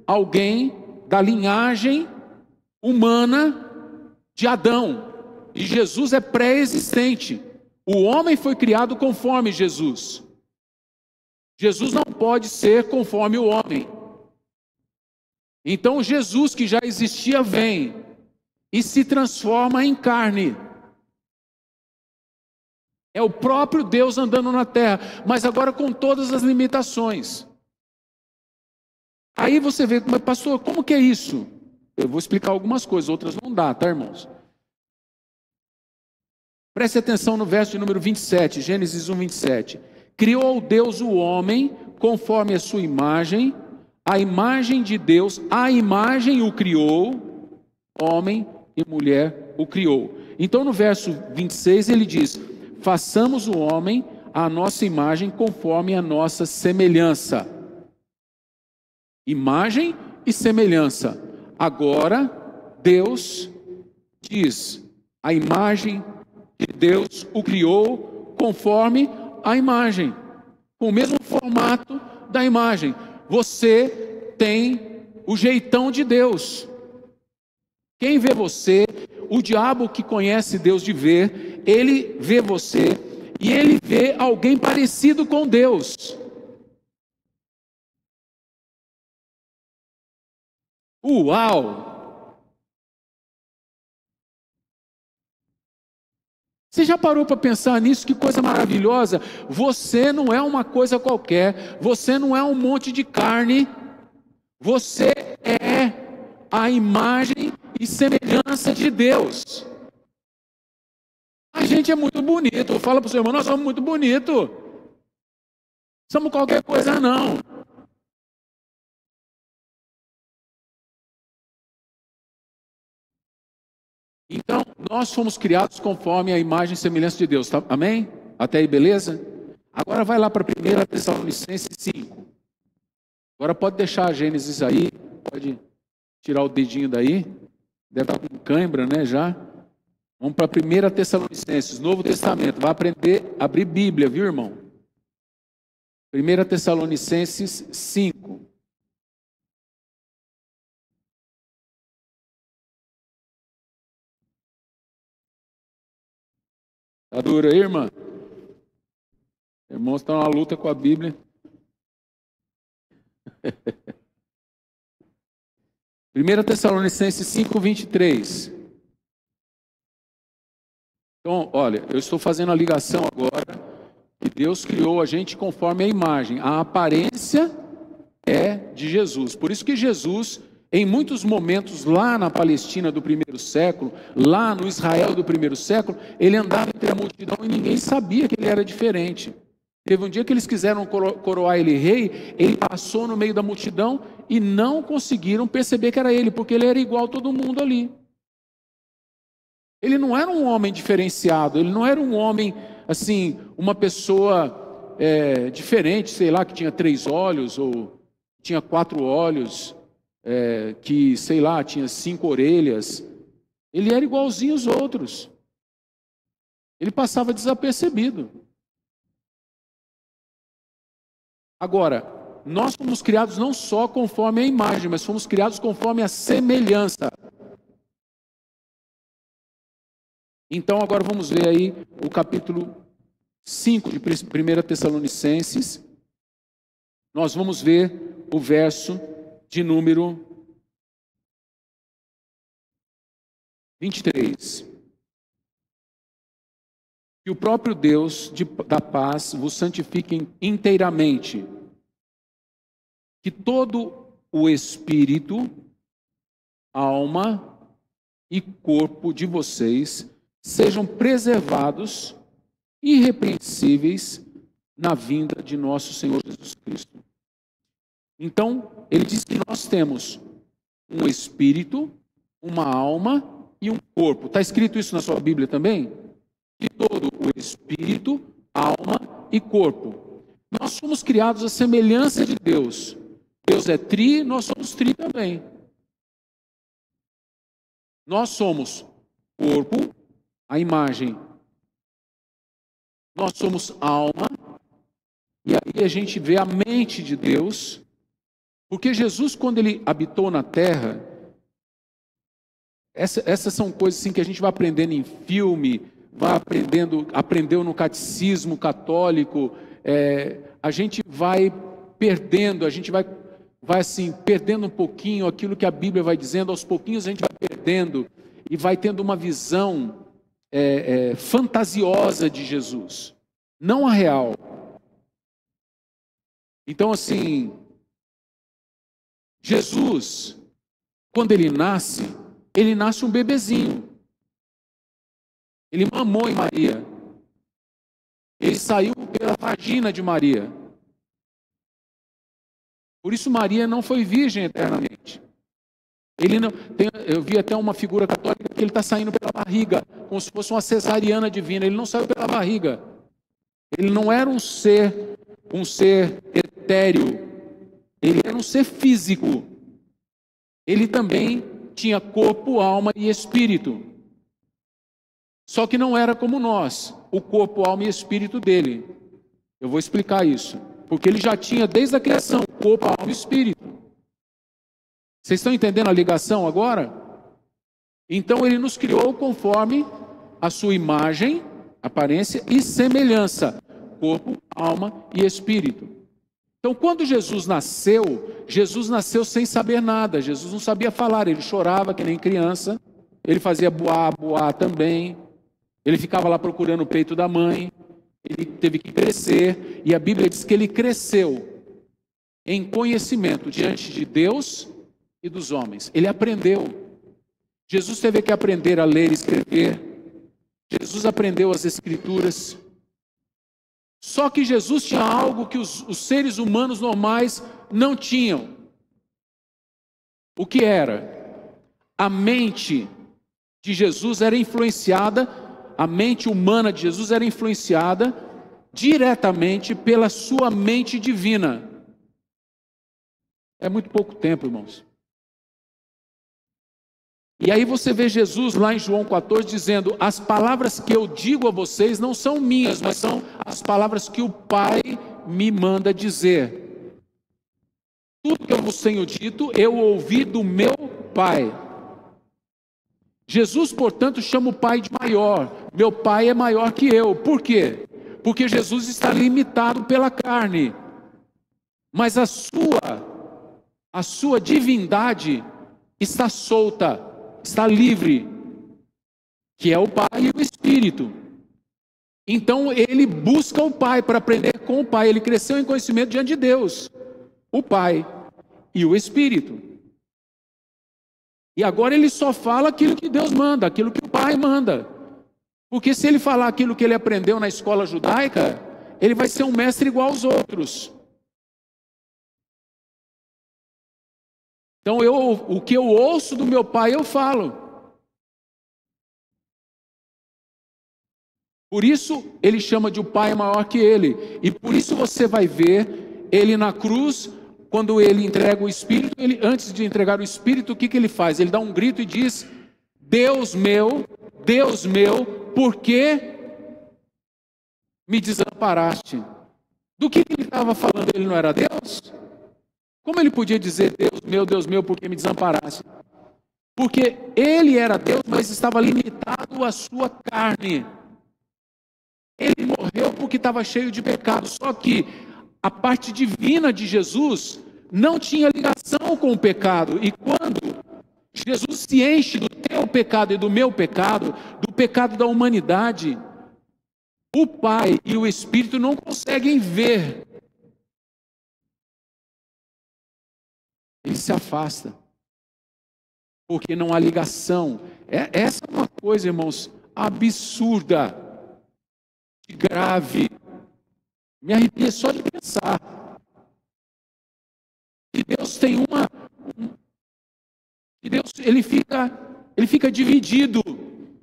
alguém da linhagem humana de Adão, e Jesus é pré-existente. O homem foi criado conforme Jesus. Jesus não pode ser conforme o homem. Então Jesus, que já existia, vem e se transforma em carne. É o próprio Deus andando na terra, mas agora com todas as limitações. Aí você vê, mas pastor, como que é isso? Eu vou explicar algumas coisas, outras não dá, tá, irmãos? Preste atenção no verso de número 27, Gênesis 1, 27. Criou Deus o homem conforme a sua imagem, a imagem de Deus, a imagem o criou, homem e mulher o criou. Então no verso 26 ele diz: façamos o homem à nossa imagem conforme a nossa semelhança. Imagem e semelhança. Agora Deus diz: a imagem de Deus o criou conforme a imagem, com o mesmo formato da imagem. Você tem o jeitão de Deus. Quem vê você, o diabo que conhece Deus de ver, ele vê você e ele vê alguém parecido com Deus. Uau! Você já parou para pensar nisso? Que coisa maravilhosa! Você não é uma coisa qualquer, você não é um monte de carne, você é a imagem e semelhança de Deus. A gente é muito bonito. Fala para o seu irmão: nós somos muito bonitos. Somos qualquer coisa não. Então, nós fomos criados conforme a imagem e semelhança de Deus, tá? Amém? Até aí, beleza? Agora vai lá para 1 Tessalonicenses 5. Agora pode deixar a Gênesis aí, pode tirar o dedinho daí. Deve estar com cãibra, né, já. Vamos para 1 Tessalonicenses, Novo Testamento. Vai aprender a abrir Bíblia, viu, irmão? 1 Tessalonicenses 5. Está duro aí, irmã? Irmãos estão na luta com a Bíblia. 1 Tessalonicenses 5, 23. Então, olha, eu estou fazendo a ligação agora que Deus criou a gente conforme a imagem. A aparência é de Jesus. Por isso que Jesus, em muitos momentos lá na Palestina do primeiro século, lá no Israel do primeiro século, ele andava entre a multidão e ninguém sabia que ele era diferente. Teve um dia que eles quiseram coroar ele rei, ele passou no meio da multidão e não conseguiram perceber que era ele, porque ele era igual a todo mundo ali. Ele não era um homem diferenciado, ele não era um homem, assim, uma pessoa diferente, sei lá, que tinha 3 olhos ou tinha 4 olhos, que, sei lá, tinha 5 orelhas. Ele era igualzinho aos outros. Ele passava desapercebido. Agora, nós fomos criados não só conforme a imagem, mas fomos criados conforme a semelhança. Então, agora vamos ver aí o capítulo 5 de 1 Tessalonicenses. Nós vamos ver o verso de número 23. Que o próprio Deus da paz vos santifique inteiramente. Que todo o espírito, alma e corpo de vocês sejam preservados, irrepreensíveis, na vinda de nosso Senhor Jesus Cristo. Então, ele diz que nós temos um espírito, uma alma e um corpo. Está escrito isso na sua Bíblia também? De todo o espírito, alma e corpo. Nós somos criados à semelhança de Deus. Deus é tri, nós somos tri também. Nós somos corpo, a imagem. Nós somos alma, e aí a gente vê a mente de Deus, porque Jesus, quando ele habitou na terra, essas são coisas assim que a gente vai aprendendo em filme, vai aprendeu no catecismo católico, a gente vai perdendo, a gente vai assim, perdendo um pouquinho aquilo que a Bíblia vai dizendo, aos pouquinhos a gente vai perdendo, e vai tendo uma visão fantasiosa de Jesus, não a real. Então, assim, Jesus, quando ele nasce um bebezinho. Ele mamou em Maria. Ele saiu pela vagina de Maria. Por isso Maria não foi virgem eternamente. Eu vi até uma figura católica que ele está saindo pela barriga, como se fosse uma cesariana divina. Ele não saiu pela barriga. Ele não era um ser etéreo. Ele era um ser físico. Ele também tinha corpo, alma e espírito. Só que não era como nós, o corpo, alma e espírito dele. Eu vou explicar isso. Porque ele já tinha desde a criação corpo, alma e espírito. Vocês estão entendendo a ligação agora? Então ele nos criou conforme a sua imagem, aparência e semelhança. Corpo, alma e espírito. Então quando Jesus nasceu sem saber nada. Jesus não sabia falar, ele chorava que nem criança. Ele fazia boar também. Ele ficava lá procurando o peito da mãe. Ele teve que crescer. E a Bíblia diz que ele cresceu em conhecimento diante de Deus e dos homens. Ele aprendeu. Jesus teve que aprender a ler e escrever. Jesus aprendeu as Escrituras. Só que Jesus tinha algo que os seres humanos normais não tinham. O que era? A mente de Jesus era influenciada, a mente humana de Jesus era influenciada diretamente pela sua mente divina. É muito pouco tempo, irmãos. E aí você vê Jesus lá em João 14 dizendo: as palavras que eu digo a vocês não são minhas, mas são as palavras que o Pai me manda dizer. Tudo que eu vos tenho dito, eu ouvi do meu Pai. Jesus, portanto, chama o Pai de maior. Meu Pai é maior que eu. Por quê? Porque Jesus está limitado pela carne. Mas a sua divindade está solta, está livre, que é o Pai e o Espírito. Então ele busca o Pai para aprender com o Pai. Ele cresceu em conhecimento diante de Deus, o Pai e o Espírito. E agora ele só fala aquilo que Deus manda, aquilo que o Pai manda. Porque se ele falar aquilo que ele aprendeu na escola judaica, ele vai ser um mestre igual aos outros. Então o que eu ouço do meu Pai eu falo. Por isso ele chama de o Pai maior que ele. E por isso você vai ver ele na cruz, quando ele entrega o Espírito, antes de entregar o Espírito, o que ele faz? Ele dá um grito e diz: Deus meu, por que me desamparaste? Do que ele estava falando? Ele não era Deus? Como ele podia dizer: Deus meu, por que me desamparaste? Porque ele era Deus, mas estava limitado à sua carne. Ele morreu porque estava cheio de pecado. Só que a parte divina de Jesus não tinha ligação com o pecado. E quando Jesus se enche do teu pecado e do meu pecado, do pecado da humanidade, o Pai e o Espírito não conseguem ver. Ele se afasta, porque não há ligação. Essa é uma coisa, irmãos, absurda, grave. Me arrepia só de pensar. E Deus tem e Deus ele fica dividido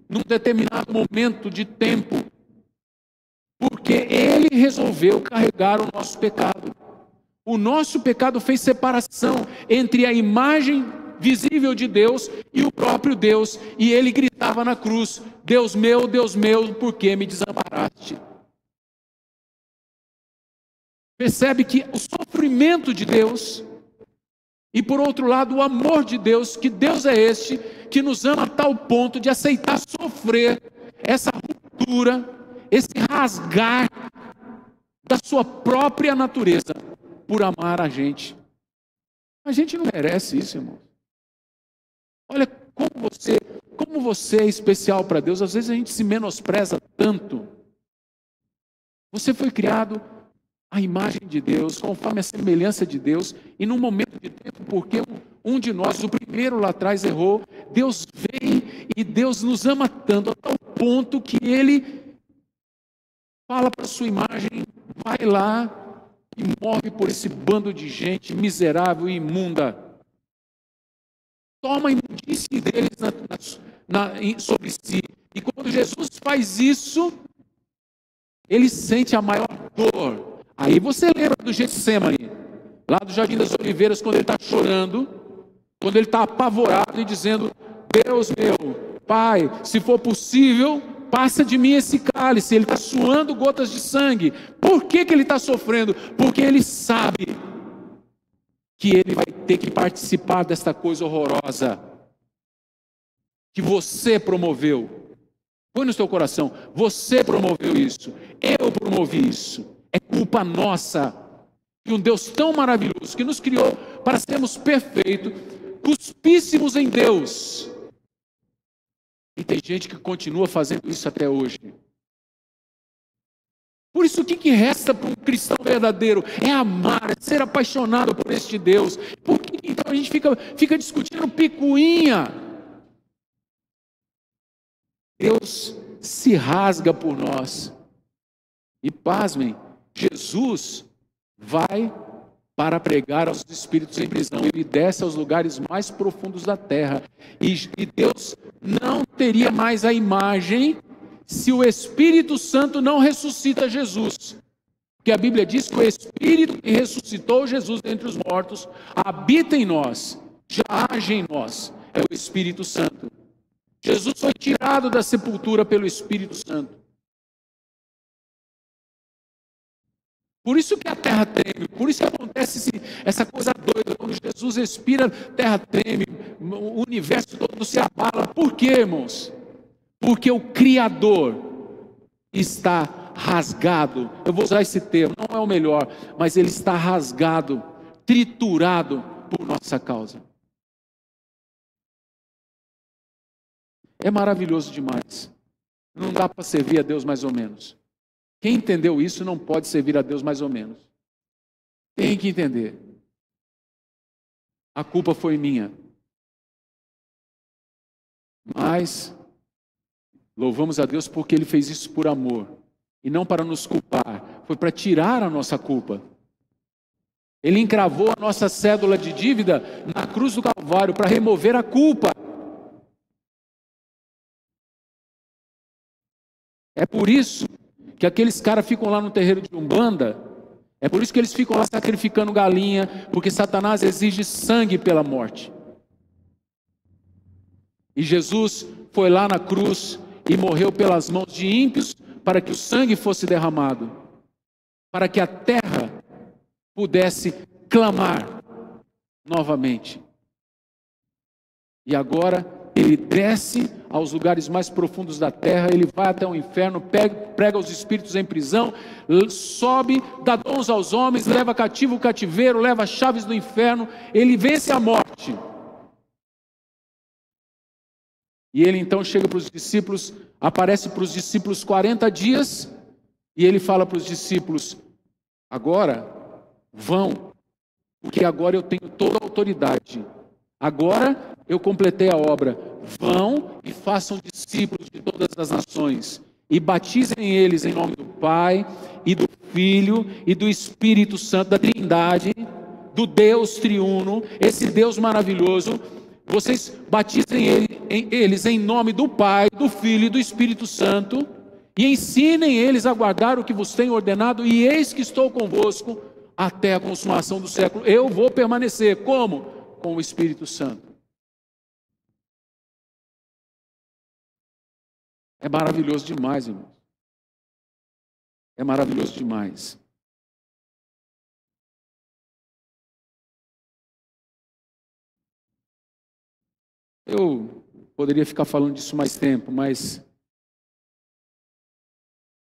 num determinado momento de tempo, porque Ele resolveu carregar o nosso pecado. O nosso pecado fez separação entre a imagem visível de Deus e o próprio Deus. E ele gritava na cruz: Deus meu, por que me desamparaste? Percebe que o sofrimento de Deus, e por outro lado o amor de Deus, que Deus é este, que nos ama a tal ponto de aceitar sofrer essa ruptura, esse rasgar da sua própria natureza, por amar a gente. A gente não merece isso, irmão. Olha como você é especial para Deus. Às vezes a gente se menospreza tanto. Você foi criado à imagem de Deus, conforme a semelhança de Deus, e num momento de tempo, porque um de nós, o primeiro lá atrás, errou, Deus vem e Deus nos ama tanto, a tal ponto que ele fala para sua imagem: vai lá e morre por esse bando de gente miserável e imunda. Toma a imundície deles sobre si. E quando Jesus faz isso, ele sente a maior dor. Aí você lembra do Getsemane, lá do Jardim das Oliveiras, quando ele está chorando, quando ele está apavorado e dizendo: Deus meu, Pai, se for possível, passa de mim esse cálice. Ele está suando gotas de sangue. Por que ele está sofrendo? Porque ele sabe que ele vai ter que participar desta coisa horrorosa que você promoveu. Põe no seu coração: você promoveu isso, eu promovi isso. É culpa nossa que um Deus tão maravilhoso, que nos criou para sermos perfeitos, cuspíssemos em Deus. E tem gente que continua fazendo isso até hoje. Por isso, o que resta para um cristão verdadeiro? É amar, é ser apaixonado por este Deus. Por que então a gente fica discutindo picuinha? Deus se rasga por nós. E pasmem, Jesus vai para pregar aos espíritos em prisão. Ele desce aos lugares mais profundos da terra. E Deus não teria mais a imagem se o Espírito Santo não ressuscita Jesus. Porque a Bíblia diz que o Espírito que ressuscitou Jesus dentre os mortos habita em nós, já age em nós. É o Espírito Santo. Jesus foi tirado da sepultura pelo Espírito Santo. Por isso que a terra treme, por isso que acontece essa coisa doida, quando Jesus expira, a terra treme, o universo todo se abala. Por quê, irmãos? Porque o Criador está rasgado. Eu vou usar esse termo, não é o melhor, mas ele está rasgado, triturado por nossa causa. É maravilhoso demais. Não dá para servir a Deus mais ou menos. Quem entendeu isso não pode servir a Deus mais ou menos. Tem que entender. A culpa foi minha. Mas louvamos a Deus porque Ele fez isso por amor. E não para nos culpar. Foi para tirar a nossa culpa. Ele encravou a nossa cédula de dívida na cruz do Calvário para remover a culpa. É por isso que aqueles caras ficam lá no terreiro de Umbanda, é por isso que eles ficam lá sacrificando galinha, porque Satanás exige sangue pela morte. E Jesus foi lá na cruz e morreu pelas mãos de ímpios para que o sangue fosse derramado, para que a terra pudesse clamar novamente. E agora ele desce aos lugares mais profundos da terra, ele vai até o inferno, prega os espíritos em prisão, sobe, dá dons aos homens, leva cativo o cativeiro, leva as chaves do inferno, ele vence a morte. E ele então chega para os discípulos, aparece para os discípulos 40 dias, e ele fala para os discípulos: agora vão, porque agora eu tenho toda a autoridade. Agora eu completei a obra. Vão e façam discípulos de todas as nações e batizem eles em nome do Pai e do Filho e do Espírito Santo, da Trindade, do Deus triuno, esse Deus maravilhoso. Vocês batizem eles em nome do Pai, do Filho e do Espírito Santo e ensinem eles a guardar o que vos tenho ordenado, e eis que estou convosco até a consumação do século. Eu vou permanecer. Como? Com o Espírito Santo. É maravilhoso demais, irmãos. É maravilhoso demais. Eu poderia ficar falando disso mais tempo, mas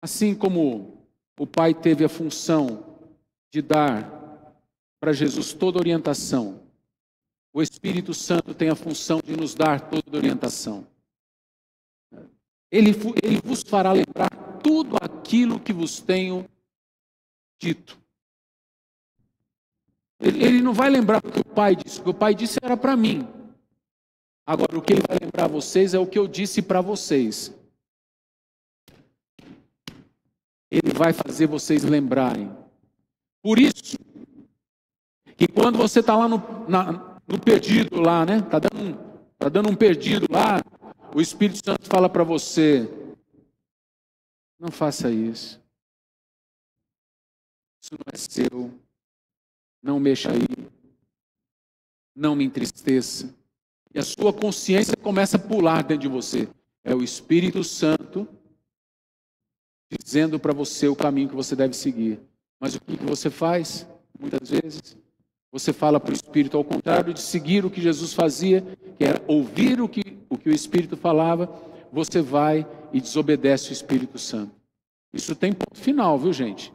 assim como o Pai teve a função de dar para Jesus toda orientação, o Espírito Santo tem a função de nos dar toda orientação. Ele vos fará lembrar tudo aquilo que vos tenho dito. Ele não vai lembrar o que o Pai disse, o que o Pai disse era para mim. Agora, o que ele vai lembrar a vocês é o que eu disse para vocês. Ele vai fazer vocês lembrarem. Por isso, que quando você está lá no perdido lá, né? Tá dando um perdido lá, o Espírito Santo fala para você: não faça isso. Isso não é seu. Não mexa aí. Não me entristeça. E a sua consciência começa a pular dentro de você. É o Espírito Santo dizendo para você o caminho que você deve seguir. Mas o que você faz? Muitas vezes, você fala para o Espírito, ao contrário de seguir o que Jesus fazia, que era ouvir o que o Espírito falava, você vai e desobedece o Espírito Santo. Isso tem ponto final, viu, gente?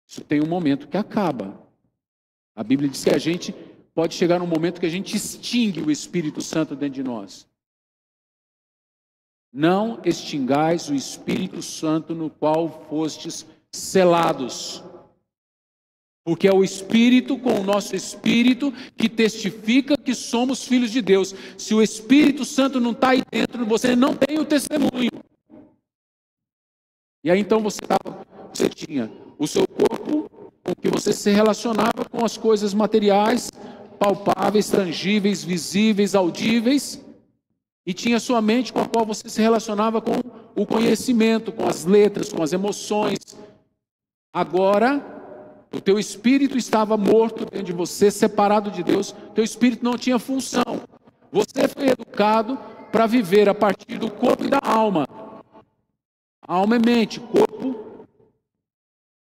Isso tem um momento que acaba. A Bíblia diz que a gente pode chegar num momento que a gente extingue o Espírito Santo dentro de nós. Não extingais o Espírito Santo no qual fostes selados. Porque é o Espírito com o nosso Espírito que testifica que somos filhos de Deus. Se o Espírito Santo não está aí dentro, você não tem o testemunho. E aí então você tinha o seu corpo, com que você se relacionava com as coisas materiais, palpáveis, tangíveis, visíveis, audíveis, e tinha sua mente com a qual você se relacionava com o conhecimento, com as letras, com as emoções. Agora, o teu espírito estava morto dentro de você, separado de Deus. Teu espírito não tinha função. Você foi educado para viver a partir do corpo e da alma. A alma é mente, corpo,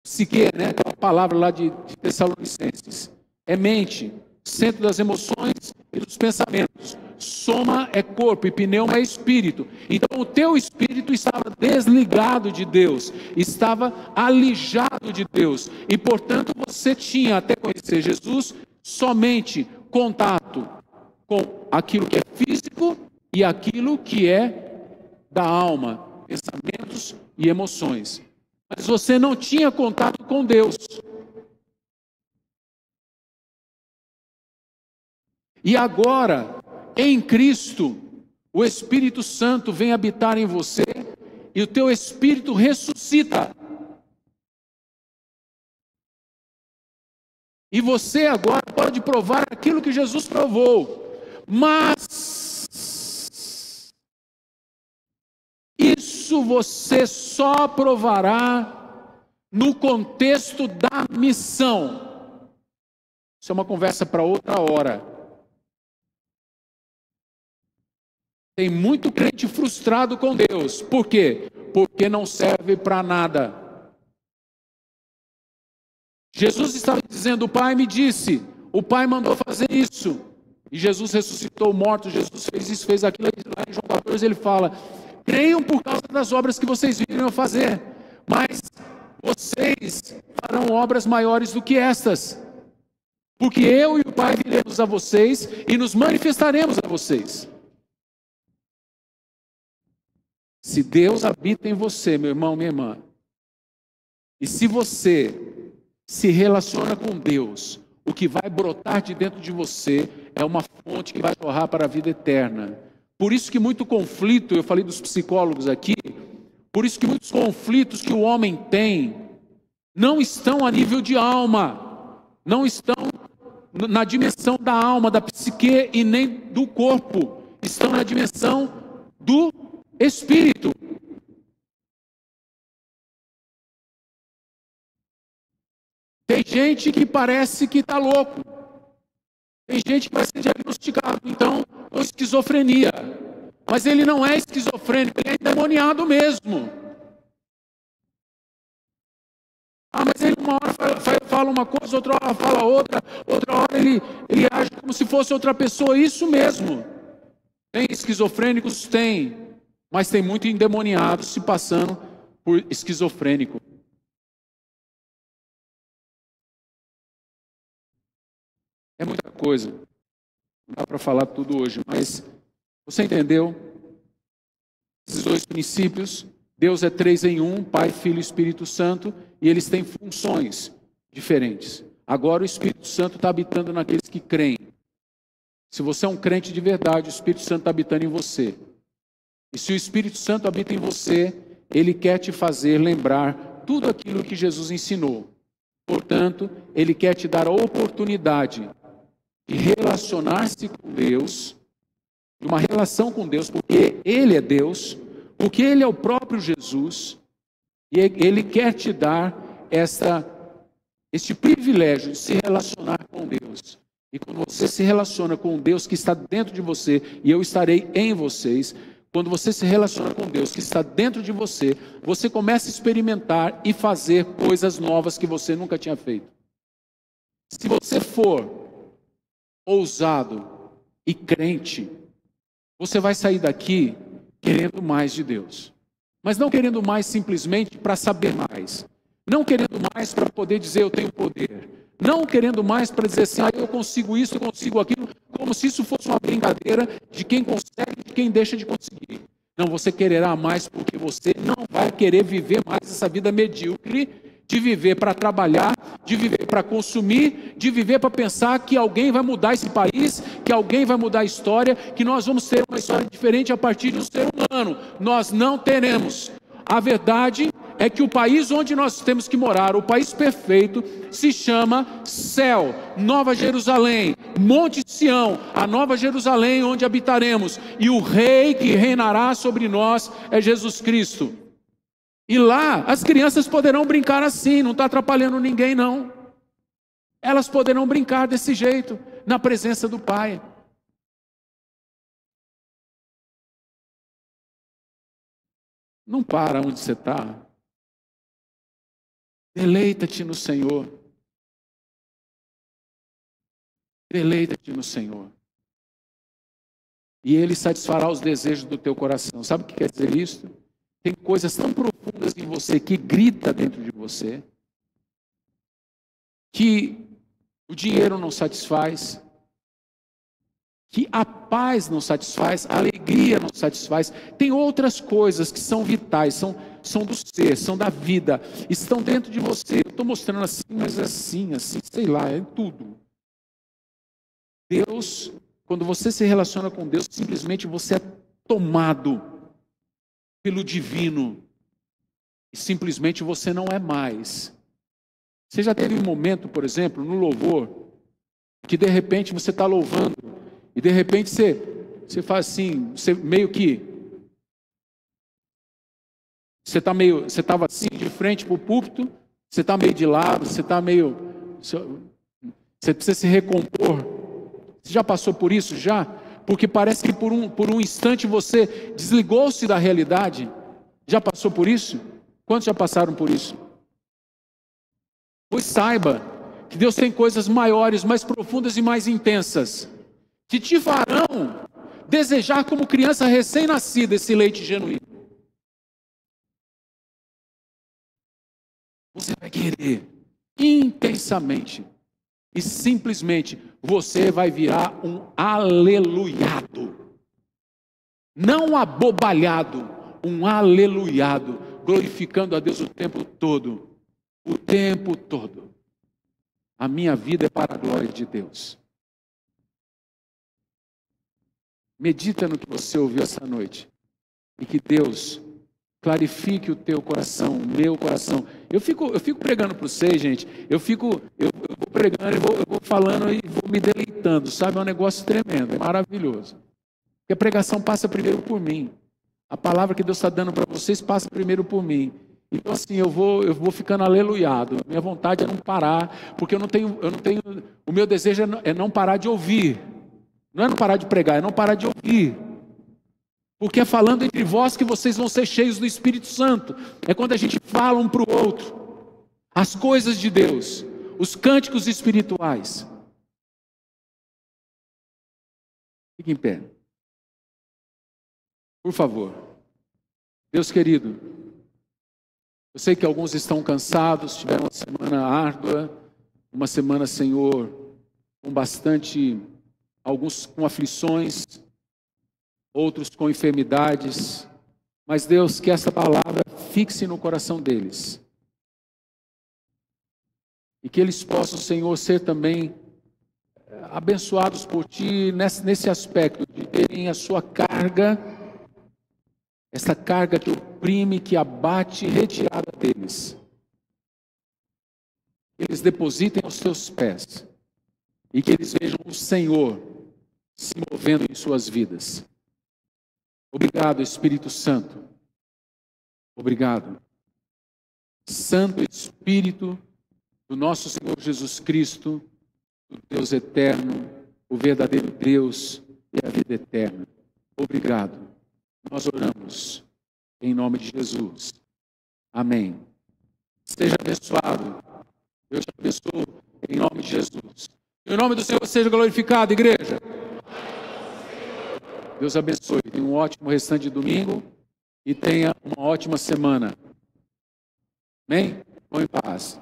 psique, né? Aquela palavra lá de Tessalonicenses. É mente, centro das emoções e dos pensamentos. Soma é corpo e pneuma é espírito. Então o teu espírito estava desligado de Deus, estava alijado de Deus. E portanto você tinha, até conhecer Jesus, somente contato com aquilo que é físico e aquilo que é da alma, pensamentos e emoções. Mas você não tinha contato com Deus. E agora, em Cristo, o Espírito Santo vem habitar em você e o teu espírito ressuscita. E você agora pode provar aquilo que Jesus provou. Mas isso você só provará no contexto da missão. Isso é uma conversa para outra hora. Tem muito crente frustrado com Deus. Por quê? Porque não serve para nada. Jesus estava dizendo: o Pai me disse, o Pai mandou fazer isso. E Jesus ressuscitou mortos, Jesus fez isso, fez aquilo. Lá em João 14 ele fala: creiam por causa das obras que vocês viram eu fazer, mas vocês farão obras maiores do que estas. Porque eu e o Pai viremos a vocês e nos manifestaremos a vocês. Se Deus habita em você, meu irmão, minha irmã, e se você se relaciona com Deus, o que vai brotar de dentro de você é uma fonte que vai jorrar para a vida eterna. Por isso que muito conflito, eu falei dos psicólogos aqui, por isso que muitos conflitos que o homem tem não estão a nível de alma, não estão na dimensão da alma, da psique e nem do corpo, estão na dimensão do espírito. Tem gente que parece que está louco. Tem gente que vai ser diagnosticado, então, com esquizofrenia. Mas ele não é esquizofrênico, ele é endemoniado mesmo. Mas ele uma hora fala uma coisa, outra hora fala outra hora ele age como se fosse outra pessoa. Isso mesmo. Tem esquizofrênicos? Tem. Mas tem muito endemoniado se passando por esquizofrênico. É muita coisa. Não dá para falar tudo hoje, mas você entendeu? Esses dois princípios, Deus é 3 em 1, Pai, Filho e Espírito Santo, e eles têm funções diferentes. Agora o Espírito Santo está habitando naqueles que creem. Se você é um crente de verdade, o Espírito Santo está habitando em você. E se o Espírito Santo habita em você, ele quer te fazer lembrar tudo aquilo que Jesus ensinou. Portanto, Ele quer te dar a oportunidade de relacionar-se com Deus, de uma relação com Deus, porque Ele é Deus, porque Ele é o próprio Jesus, e Ele quer te dar este privilégio de se relacionar com Deus. E quando você se relaciona com Deus que está dentro de você, e eu estarei em vocês, quando você se relaciona com Deus que está dentro de você, você começa a experimentar e fazer coisas novas que você nunca tinha feito. Se você for ousado e crente, você vai sair daqui querendo mais de Deus. Mas não querendo mais simplesmente para saber mais. Não querendo mais para poder dizer eu tenho poder. Não querendo mais para dizer assim, eu consigo isso, eu consigo aquilo, como se isso fosse uma brincadeira de quem consegue e de quem deixa de conseguir. Não, você quererá mais porque você não vai querer viver mais essa vida medíocre, de viver para trabalhar, de viver para consumir, de viver para pensar que alguém vai mudar esse país, que alguém vai mudar a história, que nós vamos ter uma história diferente a partir de um ser humano. Nós não teremos. A verdade é que o país onde nós temos que morar, o país perfeito, se chama céu, Nova Jerusalém, Monte Sião, a Nova Jerusalém onde habitaremos, e o rei que reinará sobre nós é Jesus Cristo. E lá as crianças poderão brincar assim, não está atrapalhando ninguém não. Elas poderão brincar desse jeito, na presença do Pai. Não para onde você está. Deleita-te no Senhor. Deleita-te no Senhor. E Ele satisfará os desejos do teu coração. Sabe o que quer dizer isso? Tem coisas tão profundas em você que grita dentro de você, que o dinheiro não satisfaz, que a paz não satisfaz, a alegria não satisfaz. Tem outras coisas que são vitais, são do ser, são da vida, estão dentro de você. Eu estou mostrando assim, mas assim, sei lá, é tudo. Deus, quando você se relaciona com Deus, simplesmente você é tomado pelo divino, e simplesmente você não é mais. Você já teve um momento, por exemplo, no louvor, que de repente você está louvando, e de repente você faz assim, você meio que, você estava assim de frente para o púlpito, você está meio de lado, você precisa se recompor. Você já passou por isso? Já? Porque parece que por um instante você desligou-se da realidade. Já passou por isso? Quantos já passaram por isso? Pois saiba que Deus tem coisas maiores, mais profundas e mais intensas, que te farão desejar como criança recém-nascida esse leite genuíno. Você vai querer intensamente, e simplesmente você vai virar um aleluiado, não abobalhado, um aleluiado, glorificando a Deus o tempo todo. O tempo todo. A minha vida é para a glória de Deus. Medita no que você ouviu essa noite. E que Deus clarifique o teu coração, o meu coração. Eu fico pregando para vocês, gente. Eu vou pregando, eu vou falando e vou me deleitando. Sabe, é um negócio tremendo, é maravilhoso. Porque a pregação passa primeiro por mim. A palavra que Deus está dando para vocês passa primeiro por mim. Então assim, eu vou ficando aleluiado. Minha vontade é não parar, porque eu não tenho, o meu desejo é não parar de ouvir. Não é não parar de pregar, é não parar de ouvir. Porque é falando entre vós que vocês vão ser cheios do Espírito Santo. É quando a gente fala um para o outro as coisas de Deus, os cânticos espirituais. Fique em pé. Por favor. Deus querido, eu sei que alguns estão cansados, tiveram uma semana árdua, uma semana, Senhor, com alguns com aflições, outros com enfermidades, mas Deus, que essa palavra fixe no coração deles, e que eles possam, Senhor, ser também abençoados por Ti nesse aspecto, de terem a sua carga, essa carga que oprime, que abate, retirada deles. que eles depositem aos teus pés e que eles vejam o Senhor se movendo em suas vidas. Obrigado, Espírito Santo. Obrigado. Santo Espírito do nosso Senhor Jesus Cristo, o Deus eterno, o verdadeiro Deus e a vida eterna. Obrigado. Nós oramos em nome de Jesus. Amém. Seja abençoado. Deus te abençoe em nome de Jesus. E o nome do Senhor seja glorificado, igreja. Deus abençoe. Tenha um ótimo restante de domingo e tenha uma ótima semana. Amém? Vão em paz.